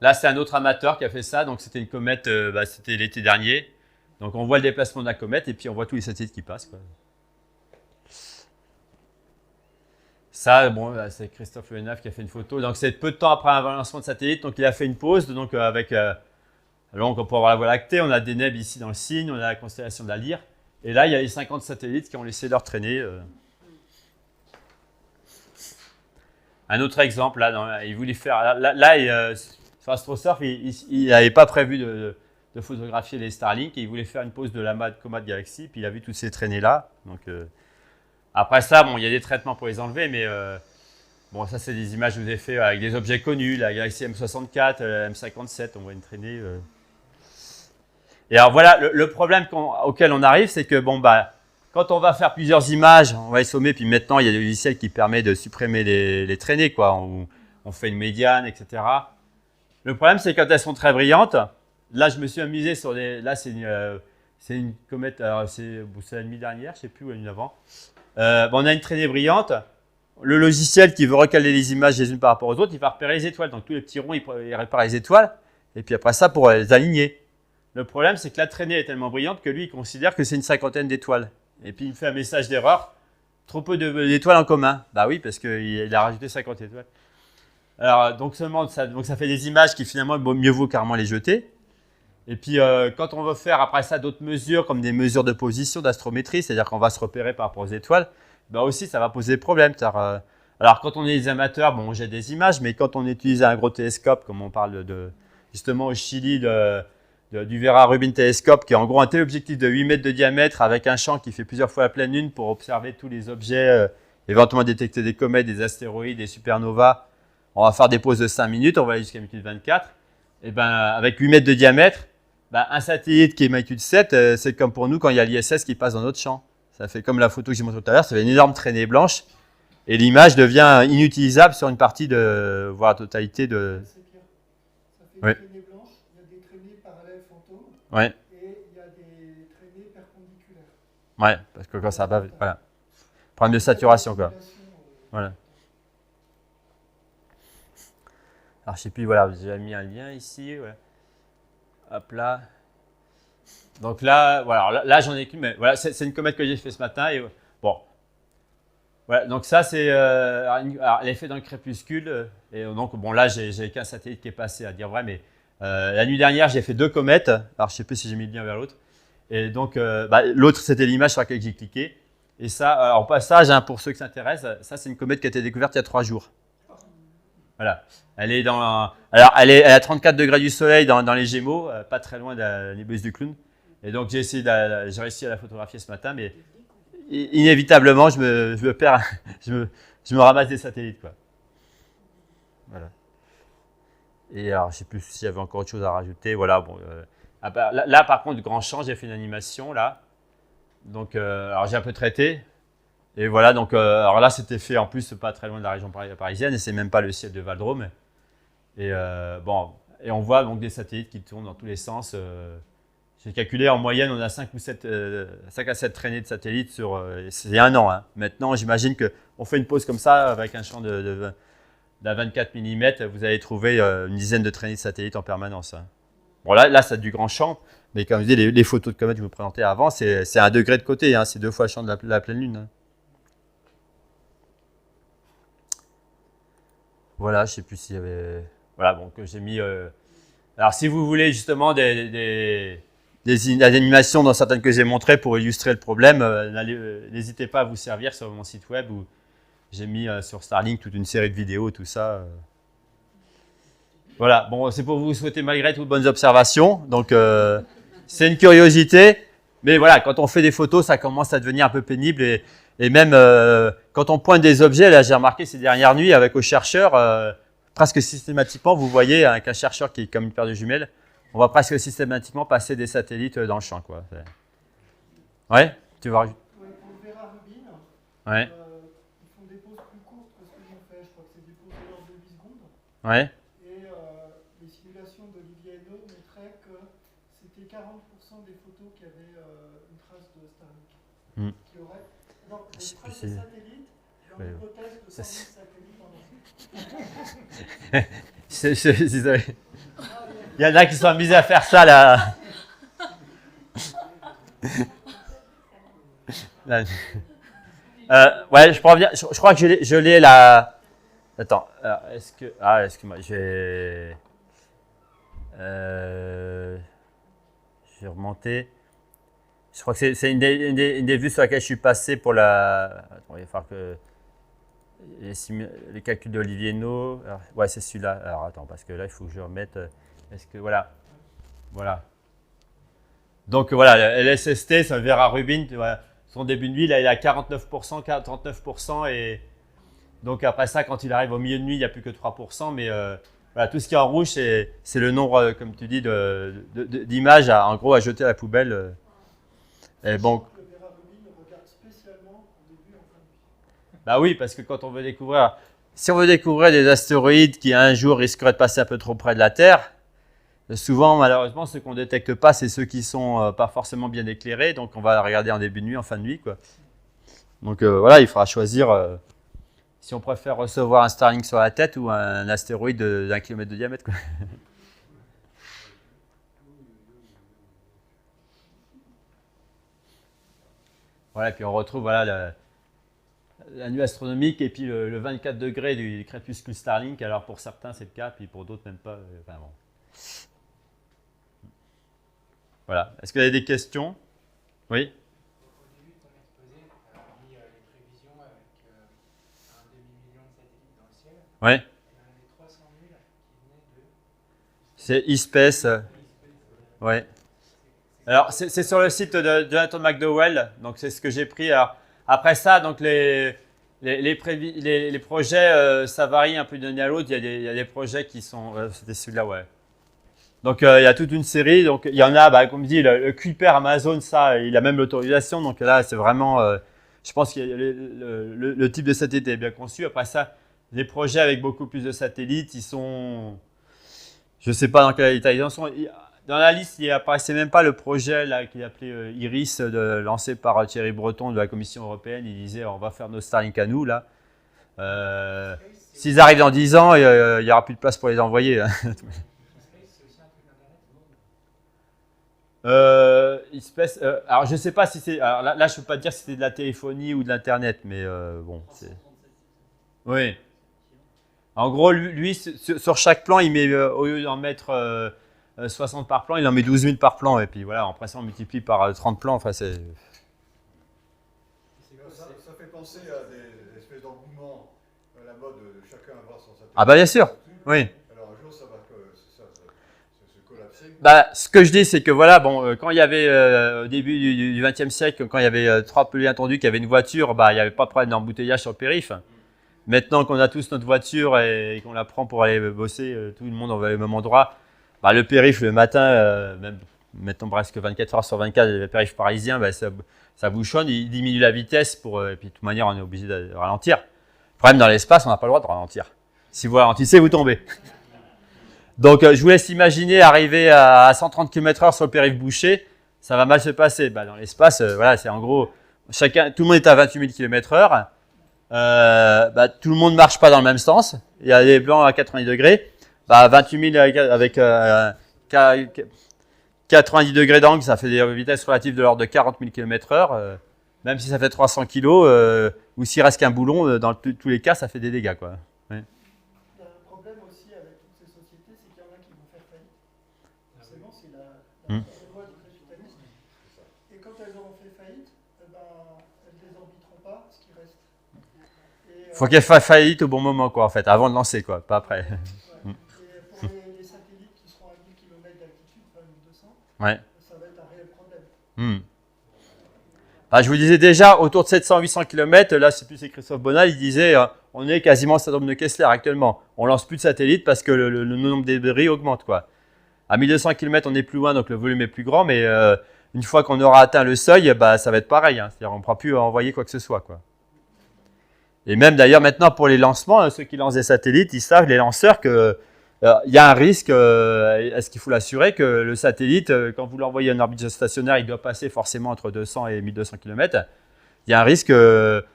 Speaker 1: Là, c'est un autre amateur qui a fait ça. Donc, c'était une comète, c'était l'été dernier. Donc, on voit le déplacement de la comète et puis on voit tous les satellites qui passent, quoi. Ça, bon, c'est Christophe Lehenaf qui a fait une photo. Donc, c'est peu de temps après un lancement de satellite. Donc, il a fait une pause. Donc, avec. Donc, on peut avoir la Voie lactée. On a des nebs ici dans le Cygne. On a la constellation de la Lyre. Et là, il y a les 50 satellites qui ont laissé leur traînée. Un autre exemple, là, il voulait faire. Sur AstroSurf, il n'avait pas prévu de photographier les Starlink et il voulait faire une pause de la Comet Galaxy. Puis il a vu toutes ces traînées-là. Donc, après ça, bon, il y a des traitements pour les enlever, mais bon, ça, c'est des images que je vous ai fait avec des objets connus, la Galaxy M64, la M57, on voit une traînée. Et alors voilà, le problème auquel on arrive, c'est que bon, bah, quand on va faire plusieurs images, on va assommer, puis maintenant, il y a des logiciels qui permettent de supprimer les traînées, quoi. On fait une médiane, etc. Le problème, c'est quand elles sont très brillantes. Là, je me suis amusé sur des. Là, c'est une comète, alors c'est la nuit dernière, je ne sais plus, ou la nuit avant. On a une traînée brillante. Le logiciel qui veut recaler les images les unes par rapport aux autres, il va repérer les étoiles. Donc tous les petits ronds, il répare les étoiles. Et puis après ça, pour les aligner. Le problème, c'est que la traînée est tellement brillante que lui, il considère que c'est une 50aine d'étoiles. Et puis il me fait un message d'erreur. Trop peu d'étoiles en commun. Bah oui, parce qu'il a rajouté 50 étoiles. Alors, donc ça fait des images qui finalement, mieux vaut carrément les jeter. Et puis, quand on veut faire après ça d'autres mesures, comme des mesures de position, d'astrométrie, c'est-à-dire qu'on va se repérer par rapport aux étoiles, bah aussi, ça va poser problème. Alors, quand on est des amateurs, bon, on jette des images, mais quand on utilise un gros télescope, comme on parle justement au Chili du Vera Rubin Telescope, qui est en gros un téléobjectif de 8 mètres de diamètre avec un champ qui fait plusieurs fois la pleine lune pour observer tous les objets, éventuellement détecter des comètes, des astéroïdes, des supernovas. On va faire des pauses de 5 minutes, on va aller jusqu'à magnitude 24. Et ben, avec 8 mètres de diamètre, ben, un satellite qui est magnitude 7, c'est comme pour nous quand il y a l'ISS qui passe dans notre champ. Ça fait comme la photo que j'ai montrée tout à l'heure, ça fait une énorme traînée blanche et l'image devient inutilisable sur une partie voire la totalité de.
Speaker 2: C'est clair. Ça fait
Speaker 1: Oui.
Speaker 2: une traînée blanche, il y a des traînées parallèles fantômes
Speaker 1: Ouais,
Speaker 2: et il y a des traînées perpendiculaires.
Speaker 1: ouais, parce que quand ça va, voilà. Problème de saturation, quoi. Voilà. Alors, je sais plus, voilà, j'ai mis un lien ici. Ouais. Hop là. Donc là, voilà, alors là j'en ai qu'une, mais voilà, c'est une comète que j'ai fait ce matin. Et, bon. Voilà, donc ça, c'est l'effet dans le crépuscule. Et donc, bon, là, j'ai qu'un satellite qui est passé, à dire vrai, mais la nuit dernière, j'ai fait 2 comètes. Alors, je sais plus si j'ai mis le lien vers l'autre. Et donc, l'autre, c'était l'image sur laquelle j'ai cliqué. Et ça, en passage, hein, pour ceux qui s'intéressent, ça, c'est une comète qui a été découverte il y a 3 jours. Voilà. Elle est alors, elle est à 34 degrés du soleil dans les Gémeaux, pas très loin de la nébuleuse du Clown. Et donc, j'ai réussi à la photographier ce matin, mais inévitablement, je me perds, je me ramasse des satellites, quoi. Voilà. Et alors, je ne sais plus s'il y avait encore autre chose à rajouter. Voilà, bon. Là, par contre, grand champ, j'ai fait une animation, là. Donc, alors j'ai un peu traité. Et voilà, donc, alors là, c'était fait en plus pas très loin de la région parisienne, et c'est même pas le ciel de Val-de-Drôme. Et bon, et on voit donc des satellites qui tournent dans tous les sens. J'ai calculé en moyenne, on a 5 à 7 traînées de satellites sur. C'est un an. Hein. Maintenant, j'imagine qu'on fait une pause comme ça avec un champ d'un 24 mm, vous allez trouver une dizaine de traînées de satellites en permanence. Hein. Bon, là, c'est du grand champ, mais comme je dis, les photos de comètes que je vous présentais avant, c'est 1 degré de côté, hein, c'est 2 fois le champ de la pleine lune. Hein. Voilà, je ne sais plus s'il y avait. Voilà, bon, que j'ai mis. Alors, si vous voulez justement des animations dans certaines que j'ai montrées pour illustrer le problème, n'hésitez pas à vous servir sur mon site web où j'ai mis sur Starlink toute une série de vidéos, tout ça. Voilà, bon, c'est pour vous souhaiter malgré tout de bonnes observations. Donc, c'est une curiosité. Mais voilà, quand on fait des photos, ça commence à devenir un peu pénible. Et même quand on pointe des objets, là, j'ai remarqué ces dernières nuits avec aux chercheurs, presque systématiquement, vous voyez, avec un chercheur qui est comme une paire de jumelles, on va presque systématiquement passer des satellites dans le champ, quoi. Ouais, tu vas rajouter.
Speaker 2: Ouais, pour le Vera Rubin,
Speaker 1: Ouais,
Speaker 2: ils font des pauses plus courtes que ce que j'en fais. Je crois que c'est des pauses de l'ordre de 8 secondes.
Speaker 1: ouais.
Speaker 2: Et les simulations d'Olivier Hainaut montraient que c'était 40% des photos qui avaient une trace de Starlink.
Speaker 1: Hmm.
Speaker 2: Qui aurait. Non,
Speaker 1: Je sais
Speaker 2: une
Speaker 1: plus
Speaker 2: trace
Speaker 1: si-
Speaker 2: de satellite dans
Speaker 1: Ouais.
Speaker 2: l'hypothèse de
Speaker 1: Ça,
Speaker 2: 100 000 satellites en Asie.
Speaker 1: Il y en a qui sont amusés à faire ça, là. Là. Ouais, je peux revenir. Je crois que je l'ai là. Attends, est-ce que. Ah, excuse-moi, je vais remonter. Je crois que c'est une des vues sur laquelle je suis passé pour la. Attends, il va falloir que. Les calculs d'Olivier No. Ouais, c'est celui-là. Alors attends, parce que là, il faut que je remette. Est-ce que. Voilà. Voilà. Donc voilà, l'SST, c'est un Vera Rubin. Voilà. Son début de nuit, là, il est à 49%, 39%. Et donc après ça, quand il arrive au milieu de nuit, il n'y a plus que 3%. Mais voilà, tout ce qui est en rouge, c'est le nombre, comme tu dis, d'images en gros à jeter à la poubelle. Et bon.
Speaker 2: Le Vera Rubin regarde spécialement en début et en fin de nuit.
Speaker 1: Bah oui, parce que quand on veut découvrir, si on veut découvrir des astéroïdes qui un jour risqueraient de passer un peu trop près de la Terre, souvent malheureusement ceux qu'on ne détecte pas, c'est ceux qui sont pas forcément bien éclairés, donc on va regarder en début de nuit, en fin de nuit, quoi. Donc voilà, il faudra choisir si on préfère recevoir un Starlink sur la tête ou un astéroïde d'1 kilomètre de diamètre, quoi. Voilà, puis on retrouve voilà la nuit astronomique et puis le 24 degrés du crépuscule Starlink. Alors pour certains c'est le cas, puis pour d'autres même pas. Enfin bon. Voilà. Est-ce que vous avez des questions? Oui.
Speaker 5: Au début de ton exposé, tu as mis les prévisions avec un demi-million de satellites dans le ciel.
Speaker 1: Ouais.
Speaker 5: Il y en avait 300 000 qui venaient de.
Speaker 1: C'est eSpace. Ouais. Alors c'est sur le site de Jonathan McDowell. Donc c'est ce que j'ai pris. Alors, après ça, donc les projets, ça varie un peu d'une année à l'autre. Il y a des projets qui sont. C'était celui-là, ouais. Donc il y a toute une série. Donc il y en a, comme je dis, le Kuiper Amazon, ça, il a même l'autorisation. Donc là, c'est vraiment. Je pense que le type de satellite est bien conçu. Après ça, les projets avec beaucoup plus de satellites, ils sont. Je ne sais pas dans quel état ils en sont. dans la liste, il apparaissait même pas le projet là qu'il appelait Iris, lancé par Thierry Breton de la Commission européenne. Il disait on va faire nos Starlink à nous là. S'ils arrivent dans 10 ans, il n'y aura plus de place pour les envoyer.
Speaker 5: Space, c'est aussi un truc d'internet, non?
Speaker 1: Espèce, alors je sais pas si c'est. Alors là, je peux pas te dire si c'était de la téléphonie ou de l'internet, mais bon. Oui. En gros, lui, sur chaque plan, il met au lieu d'en mettre 60 par plan, il en met 12 000 par plan, et puis voilà, après ça on multiplie par 30 plans. Enfin, c'est.
Speaker 6: Ça fait penser à des espèces d'engouement à la mode de chacun avoir son satellite.
Speaker 1: Ah bah bien sûr. Oui.
Speaker 6: Alors un jour ça va se collapser.
Speaker 1: Bah, ce que je dis, c'est que voilà, bon, quand il y avait au début du XXe siècle, quand il y avait 3 pelés attendus, qu'il y avait une voiture, bah, il n'y avait pas de problème d'embouteillage sur le périph'. Maintenant qu'on a tous notre voiture et qu'on la prend pour aller bosser, tout le monde va au même endroit. Bah, le périph' le matin, même mettons presque 24 heures sur 24, le périph' parisien, bah, ça bouchonne, il diminue la vitesse et puis de toute manière on est obligé de ralentir. Le problème dans l'espace, on n'a pas le droit de ralentir. Si vous ralentissez, vous tombez. Donc je vous laisse imaginer arriver à 130 km/h sur le périph' bouché, ça va mal se passer. Bah, dans l'espace, voilà, c'est en gros, tout le monde est à 28 000 km/h. Bah, tout le monde ne marche pas dans le même sens. Il y a des blancs à 90 degrés. Bah, 28 000 avec 90 degrés d'angle, ça fait des vitesses relatives de l'ordre de 40 000 km/h. Même si ça fait 300 kg, ou s'il reste qu'un boulon, dans tous les cas, ça fait des dégâts, quoi. Ouais.
Speaker 2: Il y a un problème aussi avec toutes ces sociétés, c'est qu'il y en a qui vont faire faillite. Forcément, c'est la loi du capitalisme. Et quand elles auront fait faillite, eh ben, elles ne désorbiteront pas ce qui reste. Et,
Speaker 1: Faut qu'elle fasse faillite au bon moment, quoi, en fait, avant de lancer, quoi, pas après.
Speaker 2: ouais. Et pour les satellites qui seront à 1000 km d'altitude, enfin 1200,
Speaker 1: Ouais.
Speaker 2: ça va être un réel problème.
Speaker 1: Ah, je vous disais déjà, autour de 700-800 km, là, c'est Christophe Bonal, il disait, on est quasiment au syndrome de Kessler actuellement. On lance plus de satellites parce que le nombre de débris augmente, quoi. À 1200 km, on est plus loin, donc le volume est plus grand, mais une fois qu'on aura atteint le seuil, bah, ça va être pareil. Hein. C'est-à-dire, on ne pourra plus envoyer quoi que ce soit, quoi. Et même d'ailleurs, maintenant, pour les lancements, ceux qui lancent des satellites, ils savent, les lanceurs, que il y a un risque. Est-ce qu'il faut l'assurer que le satellite, quand vous l'envoyez en orbite stationnaire, il doit passer forcément entre 200 et 1200 km. Il y a un risque, alors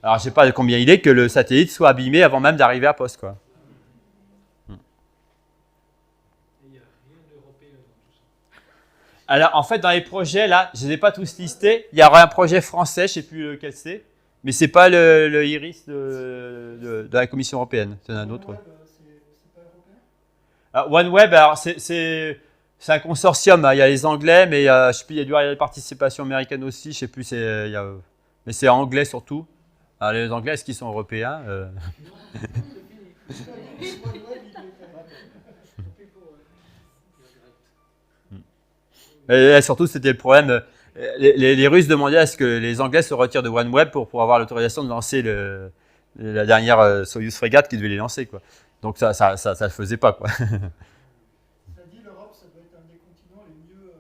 Speaker 1: je ne sais pas combien il est, que le satellite soit abîmé avant même d'arriver à poste, quoi.
Speaker 5: Et il n'y a rien d'européen dans tout ça.
Speaker 1: Alors, en fait, dans les projets, là, je ne les ai pas tous listés. Il y aura un projet français, je ne sais plus lequel c'est, mais ce n'est pas le Iris de la Commission européenne. C'est un autre.
Speaker 2: OneWeb, c'est pas européen?
Speaker 1: Alors, OneWeb, alors c'est un consortium. Hein. Il y a les Anglais, mais je sais plus, il y a du participation américaine aussi. Je sais plus, mais c'est anglais surtout. Alors, les Anglais, est-ce qu'ils sont européens Et surtout, c'était le problème. Les Russes demandaient à ce que les Anglais se retirent de OneWeb pour avoir l'autorisation de lancer la dernière Soyuz frégate qui devait les lancer, quoi. Donc ça le faisait pas, quoi.
Speaker 2: Ça dit, l'Europe, ça doit être un des continents les mieux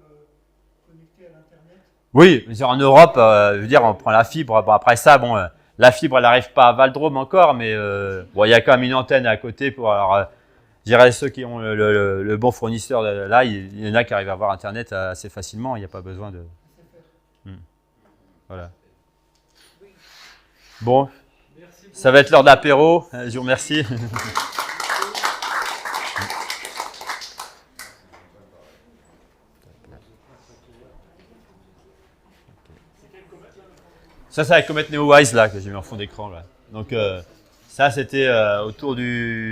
Speaker 2: connectés à l'Internet.
Speaker 1: Oui, en Europe, je veux dire, on prend la fibre. Bon, après ça, bon, la fibre, elle n'arrive pas à Val-d'Rôme encore, mais bon, il y a quand même une antenne à côté pour. Alors, je dirais ceux qui ont le bon fournisseur, là, il y en a qui arrivent à avoir Internet assez facilement. Il n'y a pas besoin de. Voilà. Bon, ça va être l'heure d'apéro. Je vous remercie. Ça, c'est la comète Neowise là que j'ai mis en fond d'écran là. Donc ça, c'était autour du